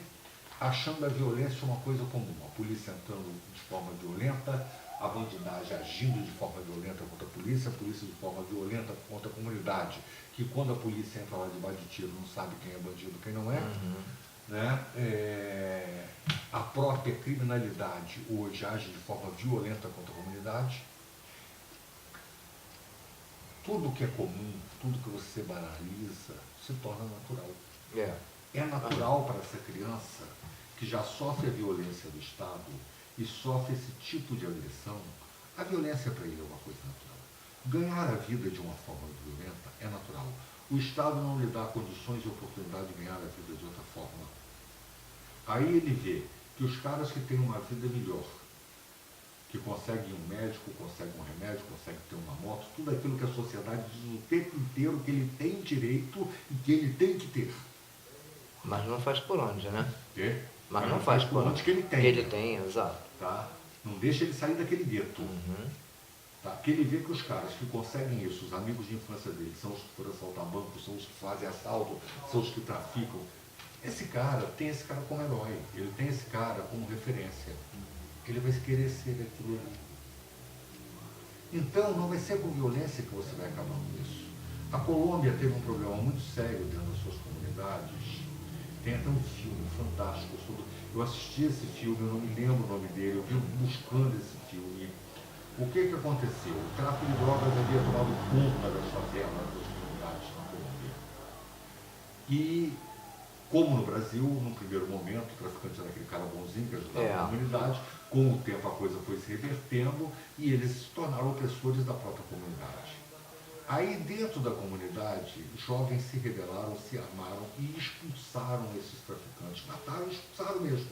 achando a violência uma coisa comum. A polícia entrando de forma violenta, a bandidagem agindo de forma violenta contra a polícia de forma violenta contra a comunidade, que quando a polícia entra lá debaixo de tiro não sabe quem é bandido e quem não é. A própria criminalidade hoje age de forma violenta contra a comunidade. Tudo que é comum, tudo que você banaliza, se torna natural. É natural para essa criança que já sofre a violência do Estado e sofre esse tipo de agressão, a violência para ele é uma coisa natural. Ganhar a vida de uma forma violenta é natural. O Estado não lhe dá condições e oportunidade de ganhar a vida de outra forma. Aí ele vê que os caras que têm uma vida melhor, que conseguem um médico, conseguem um remédio, conseguem ter uma moto, tudo aquilo que a sociedade diz o tempo inteiro que ele tem direito e que ele tem que ter. Mas não faz por onde, né? Quê? Mas não faz por onde que ele tem. Ele tem, exato. Tá? Não deixa ele sair daquele gueto. Tá? Que ele vê que os caras que conseguem isso, os amigos de infância dele, são os que foram assaltar banco, são os que fazem assalto, são os que traficam. Esse cara tem esse cara como herói, ele tem esse cara como referência. Ele vai querer ser aquilo ali. Então, não vai ser com violência que você vai acabar com isso. A Colômbia teve um problema muito sério dentro das suas comunidades. Tem até um filme fantástico sobre... Eu assisti esse filme, eu não me lembro o nome dele, eu vi buscando esse filme. O que aconteceu? O tráfico de drogas havia tomado conta das favelas, das comunidades na Colômbia. E, como no Brasil, no primeiro momento, o traficante era aquele cara bonzinho que ajudava a comunidade, com o tempo a coisa foi se revertendo e eles se tornaram opressores da própria comunidade. Aí, dentro da comunidade, jovens se rebelaram, se armaram e expulsaram esses traficantes. Mataram e expulsaram mesmo.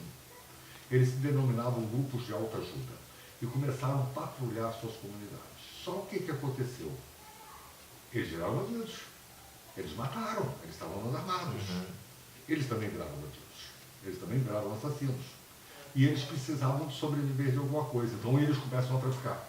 Eles se denominavam grupos de autoajuda e começaram a patrulhar suas comunidades. Só o que aconteceu? Eles viraram bandidos. Eles mataram, eles estavam armados. Eles também viraram bandidos. Eles também viraram assassinos. E eles precisavam de sobreviver de alguma coisa. Então eles começam a traficar.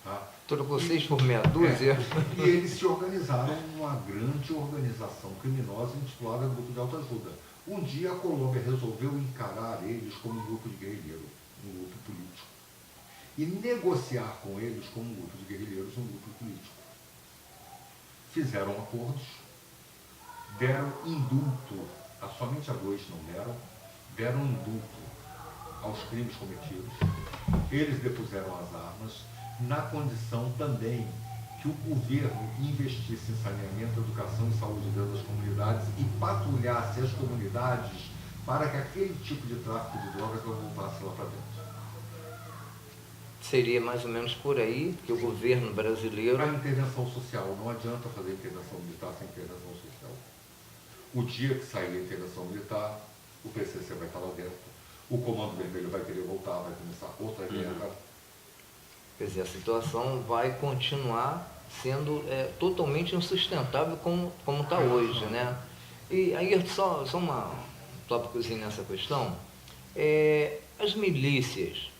Tá? Trocou 6 por meia dúzia. E eles se organizaram numa grande organização criminosa intitulada Grupo de Autoajuda. Um dia a Colômbia resolveu encarar eles como um grupo de guerrilheiro, um grupo político. E negociar com eles como um grupo de guerrilheiros, um grupo político. Fizeram acordos, deram indulto, somente a 2 não deram indulto aos crimes cometidos. Eles depuseram as armas, na condição também que o governo investisse em saneamento, educação e saúde dentro das comunidades e patrulhasse as comunidades para que aquele tipo de tráfico de drogas não voltasse lá para dentro. Seria mais ou menos por aí que o governo brasileiro... A intervenção social, não adianta fazer intervenção militar sem intervenção social. O dia que sair a intervenção militar, o PCC vai estar lá dentro, o Comando Vermelho vai querer voltar, vai começar outra guerra. Quer dizer, a situação vai continuar sendo totalmente insustentável como está hoje, né? E aí, só um tópicozinho nessa questão. As milícias,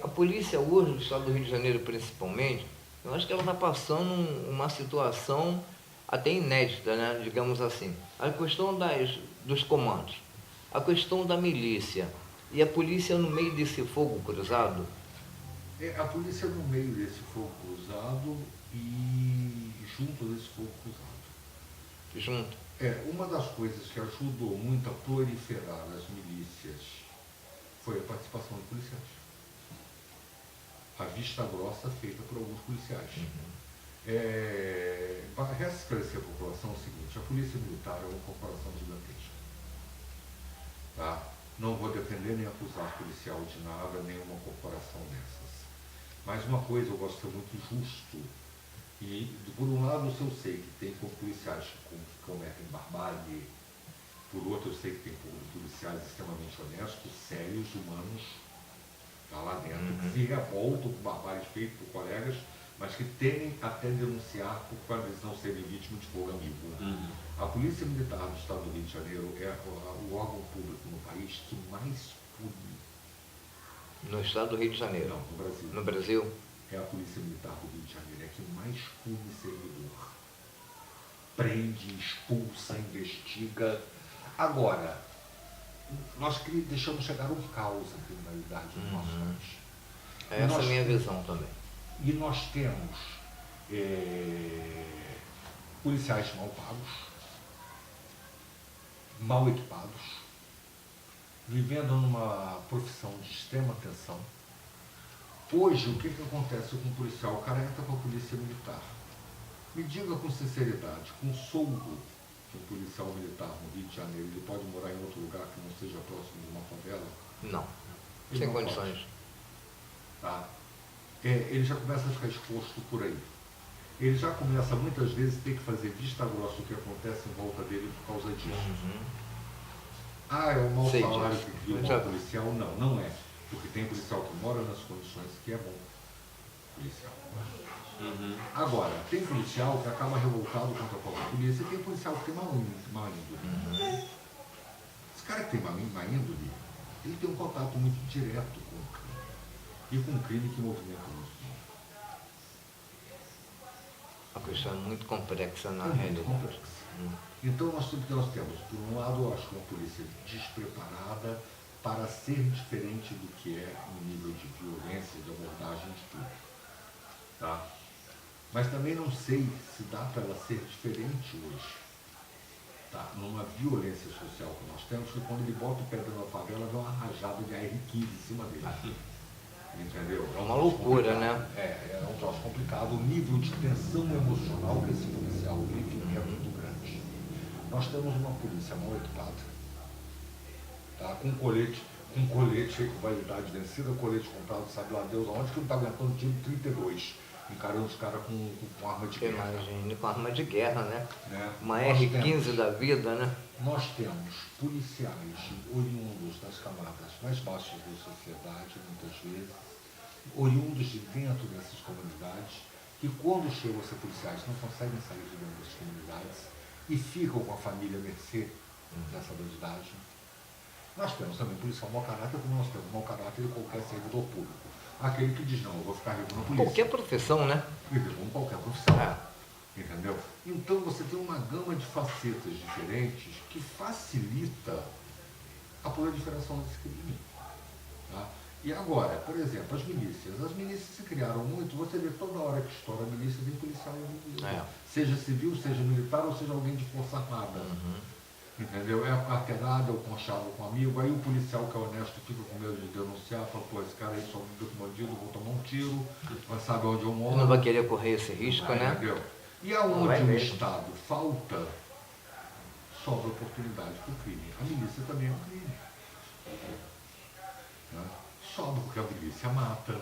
a polícia hoje, do estado do Rio de Janeiro principalmente, eu acho que ela está passando uma situação até inédita, né? Digamos assim. A questão dos comandos, a questão da milícia e a polícia no meio desse fogo cruzado. A polícia no meio desse fogo cruzado e junto desse fogo cruzado. Junto. Uma das coisas que ajudou muito a proliferar as milícias foi a participação de policiais. A vista grossa feita por alguns policiais. Resta esclarecer a população o seguinte: a polícia militar é uma corporação gigantesca. Tá? Não vou defender nem acusar policial de nada, nem uma corporação dessas. Mas uma coisa, eu gosto de ser muito justo, e por um lado eu sei que tem policiais que cometem barbárie, por outro eu sei que tem policiais extremamente honestos, sérios, humanos, tá lá dentro, que se revoltam por barbárie feita por colegas, mas que temem até denunciar por causa de não serem vítimas de fogo amigo. A Polícia Militar do Estado do Rio de Janeiro é o órgão público no país que mais pune. No estado do Rio de Janeiro? Não, no Brasil. No Brasil? É a Polícia Militar do Rio de Janeiro, é que mais pune servidor. Prende, expulsa, investiga. Agora, nós deixamos chegar um caos à criminalidade no nosso país. Essa é a minha visão também. E nós temos policiais mal pagos, mal equipados, vivendo numa profissão de extrema tensão. Hoje, o que acontece com o policial? O cara entra com a polícia militar. Me diga com sinceridade, com soldo que um policial militar no Rio de Janeiro, ele pode morar em outro lugar que não seja próximo de uma favela? Não. Ele Sem não condições. pode. Tá? Ele já começa a ficar exposto por aí. Ele já começa, muitas vezes, a ter que fazer vista grossa o que acontece em volta dele por causa disso. É o mau salário que cria o mau policial? Não, não é. Porque tem policial que mora nas condições que é bom policial. Agora, tem policial que acaba revoltado contra a própria polícia e tem policial que tem má índole. cara que tem má índole, ele tem um contato muito direto com o crime. E com um crime que movimenta o nosso mundo. A questão é muito complexa na Muito realidade. complexa. Então nós temos, por um lado, eu acho que uma polícia despreparada para ser diferente do que é no nível de violência, de abordagem de tudo. Tá? Mas também não sei se dá para ela ser diferente hoje. Tá? Numa violência social que nós temos, que quando ele bota o pé dentro da favela, vem uma rajada de AR-15 em cima dele. Entendeu? É uma loucura, né? É um troço complicado. O nível de tensão emocional que esse policial vive é muito grande. Nós temos uma polícia mal equipada, tá? Com colete, com validade vencida, colete comprado, sabe lá Deus aonde, que não está aguentando tiro 32, encarando os caras com arma de guerra. Imagine, com arma de guerra, né? Uma Nós R-15 da vida, né? Nós temos policiais oriundos das camadas mais baixas da sociedade, muitas vezes, oriundos de dentro dessas comunidades, que quando chegam a ser policiais não conseguem sair de dentro dessas comunidades e ficam com a família à mercê dessa bandidagem. Nós temos também policial mau caráter, como nós temos mau caráter de qualquer servidor público. Aquele que diz, não, eu vou ficar rico na polícia. Qualquer profissão, né? Como qualquer profissão. Entendeu? Então você tem uma gama de facetas diferentes que facilita a proliferação desse crime. Tá? E agora, por exemplo, as milícias se criaram muito, você vê toda hora que estoura a milícia, tem policial envolvido. Seja civil, seja militar, ou seja alguém de força armada. Entendeu? É a carteirada, é o conchavo com amigo, aí o policial que é honesto fica com medo de denunciar, fala, pô, esse cara aí só vive com bandido, vou tomar um tiro, vai saber onde eu moro. Não vai querer correr esse risco, né? Entendeu? E aonde o Estado falta, sobra oportunidade para o crime. A milícia também é um crime. Né? Sobra porque a milícia mata.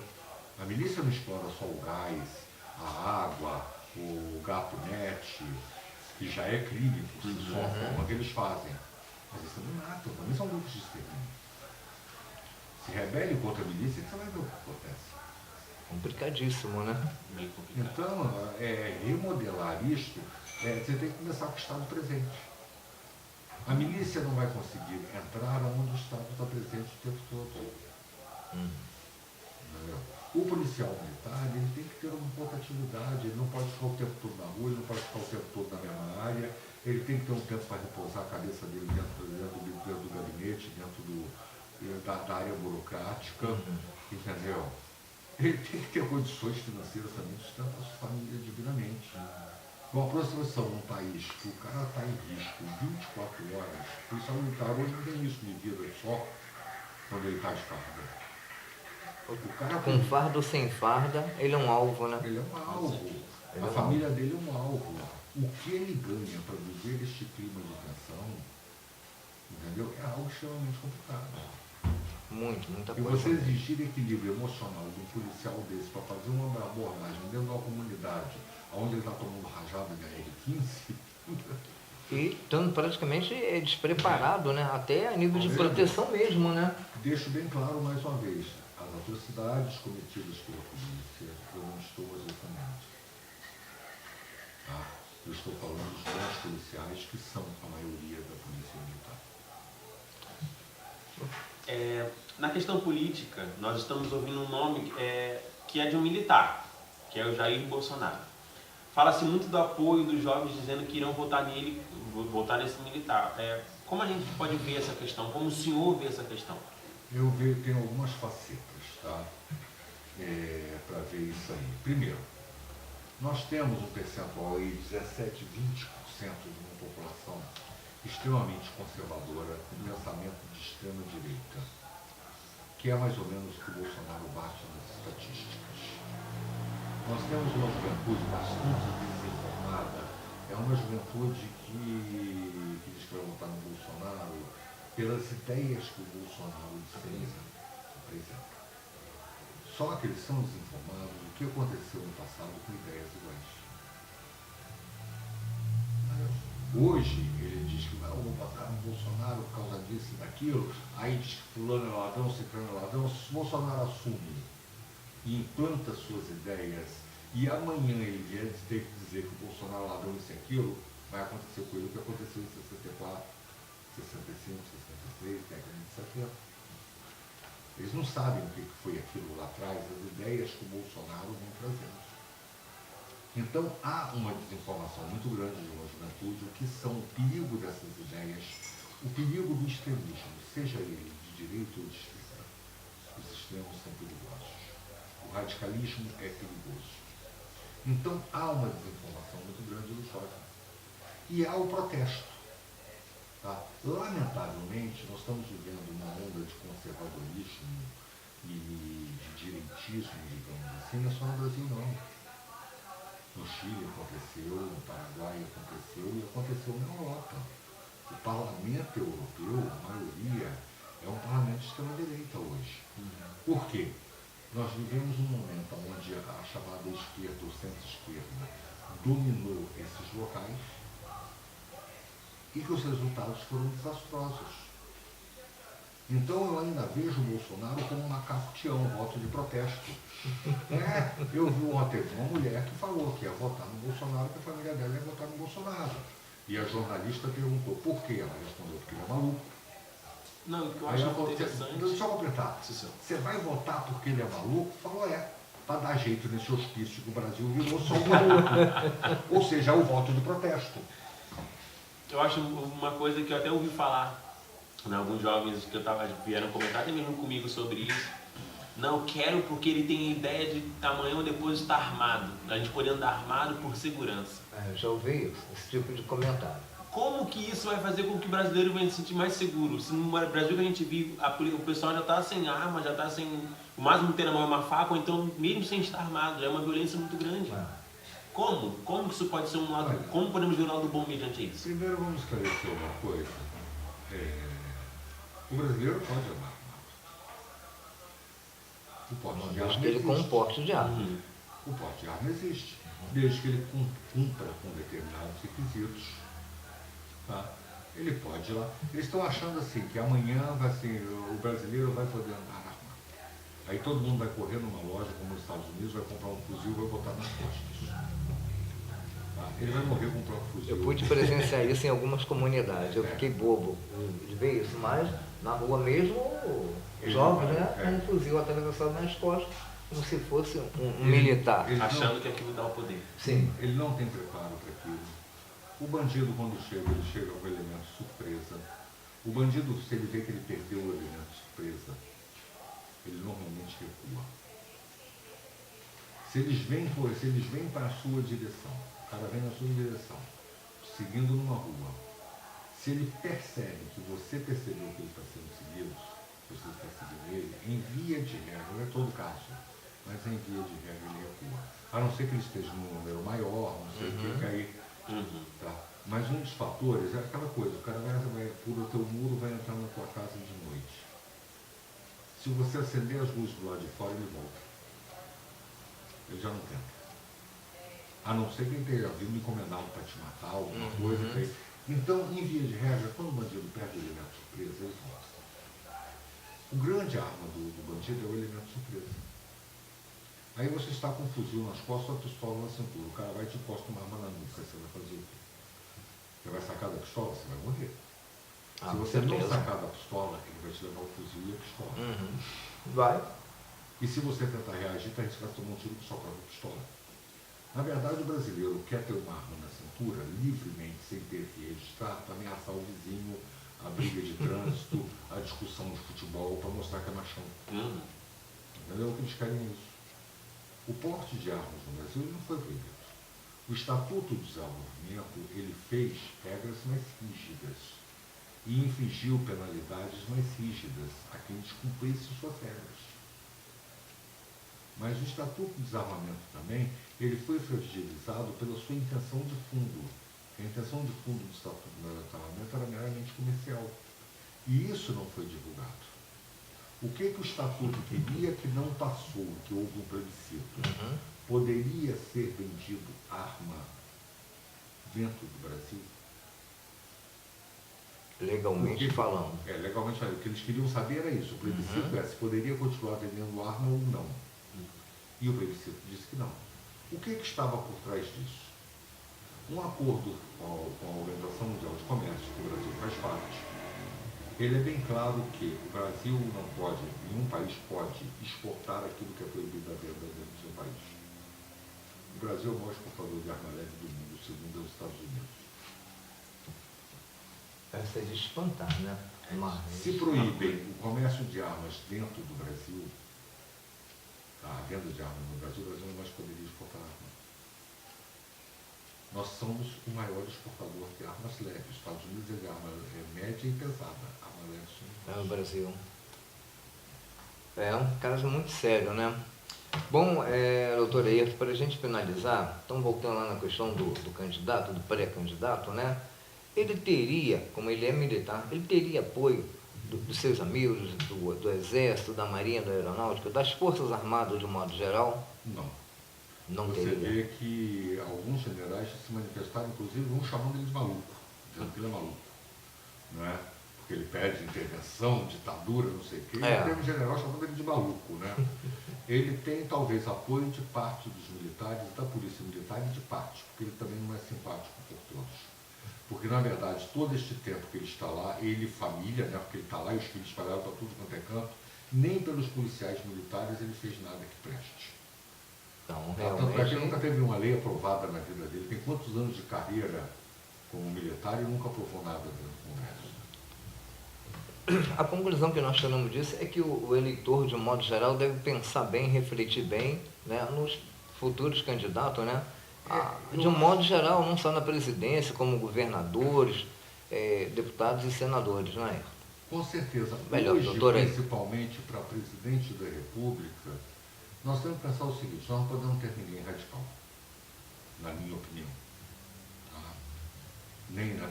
A milícia não explora só o gás, a água, o gato net, que já é crime por si só, a forma que eles fazem. Mas eles também matam, também são grupos de extermínio. Se rebele contra a milícia, você vai ver o que acontece. Complicadíssimo, né? Então, remodelar isto, você tem que começar com o Estado presente. A milícia não vai conseguir entrar onde o Estado está presente o tempo todo. O policial militar, ele tem que ter uma rotatividade, ele não pode ficar o tempo todo na rua, ele não pode ficar o tempo todo na mesma área, ele tem que ter um tempo para repousar a cabeça dele dentro do gabinete, da área burocrática, entendeu? Ele tem que ter condições financeiras também de sustentar a sua família divinamente. Com a prostituição num país que o cara está em risco 24 horas, o policial militar hoje não tem isso de vida só quando ele está de farda. Com farda ou sem farda, ele é um alvo, né? Ele é um alvo. A família dele é um alvo. O que ele ganha para viver este clima de tensão, entendeu? É algo extremamente complicado. Muita E coisa. você exigir equilíbrio emocional de um policial desse para fazer uma abordagem dentro de uma comunidade onde ele está tomando rajada de AR-15... E estando praticamente despreparado, né? Até a nível de proteção mesmo, né? Deixo bem claro mais uma vez, as atrocidades cometidas pela polícia, eu não estou executando. Tá? Eu estou falando dos bons policiais, que são a maioria da polícia militar. Na questão política, nós estamos ouvindo um nome que é de um militar, que é o Jair Bolsonaro. Fala-se muito do apoio dos jovens dizendo que irão votar nele, votar nesse militar. Como a gente pode ver essa questão? Como o senhor vê essa questão? Eu tenho algumas facetas, tá? Para ver isso aí. Primeiro, nós temos um percentual aí de 17, 20% de uma população extremamente conservadora, com pensamento de extrema direita, que é mais ou menos o que o Bolsonaro bate nas estatísticas. Nós temos uma juventude bastante desinformada, é uma juventude que diz que vai votar no Bolsonaro pelas ideias que o Bolsonaro apresenta. Só que eles são desinformados do que aconteceu no passado com ideias iguais. Hoje ele diz que eu vou votar no Bolsonaro por causa disso e daquilo, aí diz que fulano é ladrão, ciclano é ladrão. Se o Bolsonaro assume e implanta suas ideias, e amanhã ele vier ter que dizer que o Bolsonaro é ladrão, isso e aquilo, vai acontecer com ele o que aconteceu em 64, 65, 66, década de 70. Eles não sabem o que foi aquilo lá atrás, as ideias que o Bolsonaro vem trazendo. Então, há uma desinformação muito grande de uma juventude, o que são o perigo dessas ideias, o perigo do extremismo, seja ele de direita ou de esquerda. Os extremos são perigosos. O radicalismo é perigoso. Então, há uma desinformação muito grande do jovem. E há o protesto. Tá? Lamentavelmente, nós estamos vivendo uma onda de conservadorismo e de direitismo, digamos assim, não é só no Brasil, não. No Chile aconteceu, no Paraguai aconteceu e aconteceu na Europa. O parlamento europeu, a maioria, é um parlamento de extrema-direita hoje. Por quê? Nós vivemos um momento onde a chamada esquerda, ou centro-esquerda, dominou esses locais e que os resultados foram desastrosos. Então eu ainda vejo o Bolsonaro como um macaco-tião, um voto de protesto. Eu vi ontem uma mulher que falou que ia votar no Bolsonaro, que a família dela ia votar no Bolsonaro. E a jornalista perguntou por quê. Ela respondeu porque ele é maluco. Não, o que eu Aí acho ela falou, interessante... deixa eu completar. Sim, senhor. Você vai votar porque ele é maluco? Falou, para dar jeito nesse hospício que o Brasil virou só um maluco. Ou seja, é o voto de protesto. Eu acho uma coisa que eu até ouvi falar, né, alguns jovens que vieram comentar até mesmo comigo sobre isso. Não quero porque ele tem a ideia de amanhã ou depois estar armado. A gente poder andar armado por segurança. Eu já ouvi isso, esse tipo de comentário. Como que isso vai fazer com que o brasileiro venha se sentir mais seguro? Se no Brasil que a gente vive, o pessoal já está sem arma, já está sem... O máximo que tem na mão é uma faca, ou então mesmo sem estar armado, já é uma violência muito grande. Como? Como que isso pode ser um lado... Olha, como podemos ver um lado bom mediante isso? Primeiro vamos esclarecer uma coisa. O brasileiro pode andar armado. O porte de arma Desde que ele com um porte de arma. O porte de arma existe, desde que ele cumpra com determinados requisitos. Tá? Ele pode ir lá. Eles estão achando assim, que amanhã o brasileiro vai poder andar armado. Aí todo mundo vai correr numa loja, como nos Estados Unidos, vai comprar um fuzil e vai botar nas costas. Tá? Ele vai morrer com o próprio fuzil. Eu pude presenciar isso em algumas comunidades, eu fiquei bobo de ver isso, mas na rua mesmo, jovens, né, com um fuzil atravessado nas costas, como se fosse um militar. Achando que aquilo dá o poder. Sim. Ele não tem preparo para aquilo. O bandido, quando chega, ele chega com o elemento surpresa. O bandido, se ele vê que ele perdeu o elemento surpresa, ele normalmente recua. Se eles vêm para a sua direção, o cara vem na sua direção, seguindo numa rua, se ele percebe que você percebeu que ele está sendo seguido, você está seguindo ele, em via de regra, não é todo caso, mas em via de regra ele recua. A não ser que ele esteja num número maior, não sei o que, aí. Tá? Mas um dos fatores é aquela coisa, o cara vai pula o teu muro, vai entrar na tua casa de noite. Se você acender as luzes do lado de fora, ele volta. Ele já não tenta. A não ser que ele tenha vindo encomendado para te matar, alguma coisa. Então, em via de regra, quando o bandido perde o elemento surpresa, ele volta. O grande arma do bandido é o elemento surpresa. Aí você está com um fuzil nas costas, a pistola na cintura. O cara vai e te encosta uma arma na nuca. Você vai fazer o quê? Você vai sacar da pistola? Você vai morrer. Se você não sacar da pistola, ele vai te levar o fuzil e a pistola. Vai. E se você tentar reagir, está arriscado tomar um tiro com sua própria pistola. Na verdade, o brasileiro quer ter uma arma na cintura, livremente, sem ter que registrar, para ameaçar o vizinho, a briga de trânsito, a discussão de futebol, para mostrar que é machão. Entendeu? O que eles querem é isso. O porte de armas no Brasil não foi proibido. O Estatuto do Desenvolvimento, ele fez regras mais rígidas e infligiu penalidades mais rígidas a quem descumprisse suas regras. Mas o Estatuto do Desarmamento também, ele foi fragilizado pela sua intenção de fundo. A intenção de fundo do Estatuto do Desarmamento era meramente comercial. E isso não foi divulgado. O que o Estatuto queria que não passou, que houve um plebiscito? Poderia ser vendido arma dentro do Brasil? Legalmente falando. Legalmente falando. O que eles queriam saber era isso. O plebiscito é se poderia continuar vendendo arma ou não. E o plebiscito disse que não. O que estava por trás disso? Um acordo com a Organização Mundial de Comércio, que o Brasil faz parte, ele é bem claro que o Brasil não pode, nenhum país pode exportar aquilo que é proibido a venda dentro do seu país. O Brasil é o maior exportador de arma leve do mundo, segundo os Estados Unidos. Essa é de espantar, né? Mas... Se proíbem o comércio de armas dentro do Brasil, a venda de armas no Brasil, o Brasil não mais poderia exportar armas. Nós somos o maior exportador de armas leves. Os Estados Unidos é de arma média e pesada. Arma leve somos é o Brasil. É um caso muito sério, né? Bom, doutor Ayrton, para a gente finalizar, então voltando lá na questão do candidato, do pré-candidato, né? Ele teria, como ele é militar, ele teria apoio dos seus amigos, do Exército, da Marinha, da Aeronáutica, das Forças Armadas de um modo geral? Não. Não Você teria. vê que alguns generais se manifestaram, inclusive, um chamando ele de maluco, dizendo que ele é maluco, não é? Porque ele pede intervenção, ditadura, não sei o quê, e tem um general chamando ele de maluco, né? Ele tem, talvez, apoio de parte dos militares, da polícia militar e de parte, porque ele também não é simpático por todos. Porque, na verdade, todo este tempo que ele está lá, ele e família, né? Porque ele está lá e os filhos espalharam para tudo quanto é canto, nem pelos policiais militares ele fez nada que preste. Então, Tanto é que realmente... nunca teve uma lei aprovada na vida dele. Tem quantos anos de carreira como militar e nunca aprovou nada dentro do Congresso? A conclusão que nós tiramos disso é que o eleitor, de um modo geral, deve pensar bem, refletir bem, né, nos futuros candidatos, né? De um modo geral, não só na presidência, como governadores, deputados e senadores, não é? Com certeza. Melhor, hoje, doutor, principalmente para presidente da República, nós temos que pensar o seguinte: nós não podemos ter ninguém radical, na minha opinião. Tá? Nem para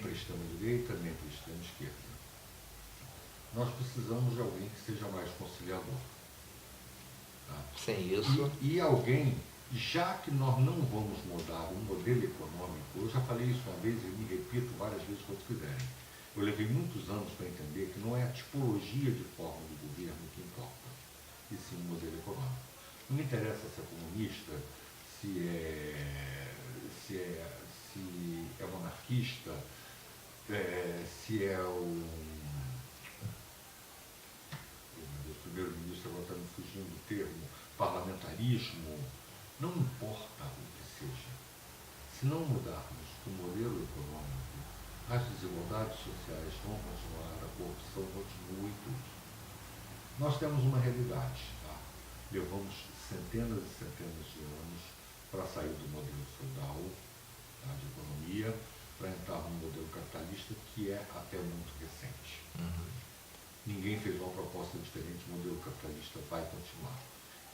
a extrema-direita, nem para a extrema-esquerda. Nós precisamos de alguém que seja mais conciliador. Tá? Sem isso... E alguém, já que nós não vamos mudar o modelo econômico, eu já falei isso uma vez e me repito várias vezes quando quiserem. Eu levei muitos anos para entender que não é a tipologia de forma do governo que importa, e sim o modelo econômico. Não me interessa se é comunista, se é monarquista, se é o primeiro-ministro, agora está me fugindo do termo, parlamentarismo. Não importa o que seja. Se não mudarmos o modelo econômico, as desigualdades sociais vão continuar, a corrupção continua e tudo. Nós temos uma realidade, tá? Levamos centenas e centenas de anos para sair do modelo feudal, tá, de economia, para entrar no modelo capitalista, que é até muito recente. Ninguém fez uma proposta diferente, o modelo capitalista vai continuar.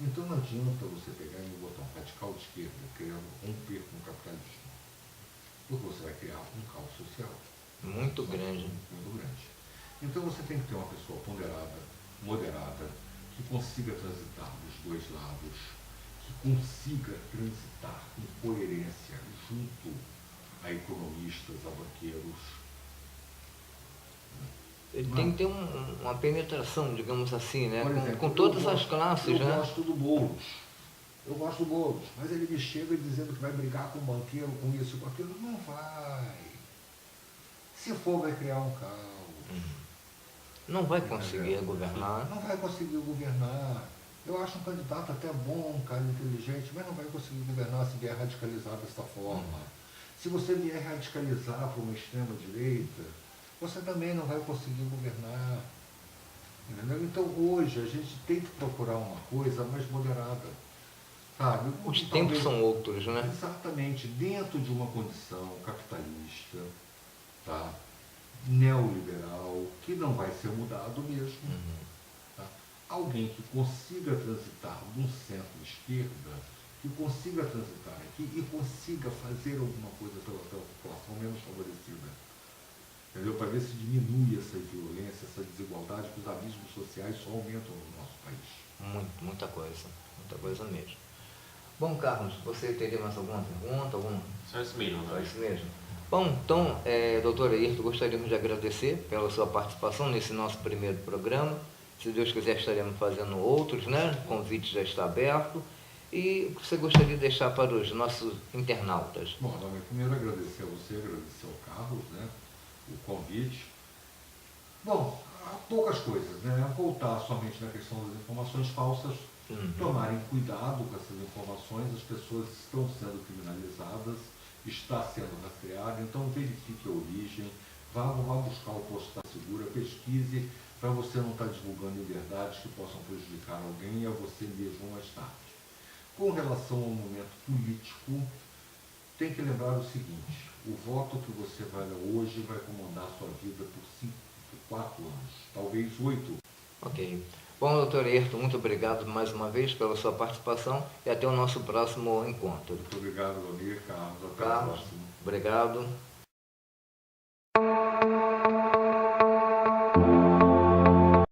Então não adianta você pegar e botar um radical de esquerda querendo romper com o capitalismo, porque você vai criar um caos social. Muito grande. Muito grande. Então você tem que ter uma pessoa ponderada, moderada, que consiga transitar dos dois lados, que consiga transitar com coerência junto a economistas, a banqueiros. Ele tem que ter uma penetração, digamos assim, né? Por exemplo, com todas as classes, né? Eu gosto do Boulos, mas ele me chega dizendo que vai brigar com o banqueiro, com isso, com aquilo. Não vai. Se for, vai criar um caos. Não vai conseguir governar. Não vai conseguir governar. Eu acho um candidato até bom, um cara inteligente, mas não vai conseguir governar se vier radicalizar dessa forma. Se você vier radicalizar para uma extrema-direita, você também não vai conseguir governar. Entendeu? Então, hoje, a gente tem que procurar uma coisa mais moderada. Sabe? Os tempos são outros, né? Exatamente. Dentro de uma condição capitalista, tá? Neoliberal, que não vai ser mudado mesmo. Tá? Alguém que consiga transitar de um centro-esquerda, que consiga transitar aqui e consiga fazer alguma coisa pela população menos favorecida. Entendeu? Para ver se diminui essa violência, essa desigualdade, que os abismos sociais só aumentam no nosso país. Muita coisa mesmo. Bom, Carlos, você teria mais alguma pergunta? Só isso mesmo, Só isso mesmo. Bom, então, doutor Ayrton, gostaríamos de agradecer pela sua participação nesse nosso primeiro programa. Se Deus quiser, estaremos fazendo outros, né? O convite já está aberto. e o que você gostaria de deixar para os nossos internautas? Bom, Adalmir, primeiro agradecer a você, agradecer ao Carlos, né, o convite. Bom, há poucas coisas, né? Voltar somente na questão das informações falsas, tomarem cuidado com essas informações, as pessoas estão sendo criminalizadas, está sendo rastreada, então verifique a origem, vá buscar o posto da segura, pesquise, para você não estar divulgando verdades que possam prejudicar alguém e a você mesmo mais tarde. Com relação ao momento político, tem que lembrar o seguinte: o voto que você vai dar hoje vai comandar a sua vida por 4 anos, talvez 8. Ok. Bom, doutor Ayrton, muito obrigado mais uma vez pela sua participação e até o nosso próximo encontro. Muito obrigado, Adalmir, Carlos. Até a Carlos, próxima. obrigado.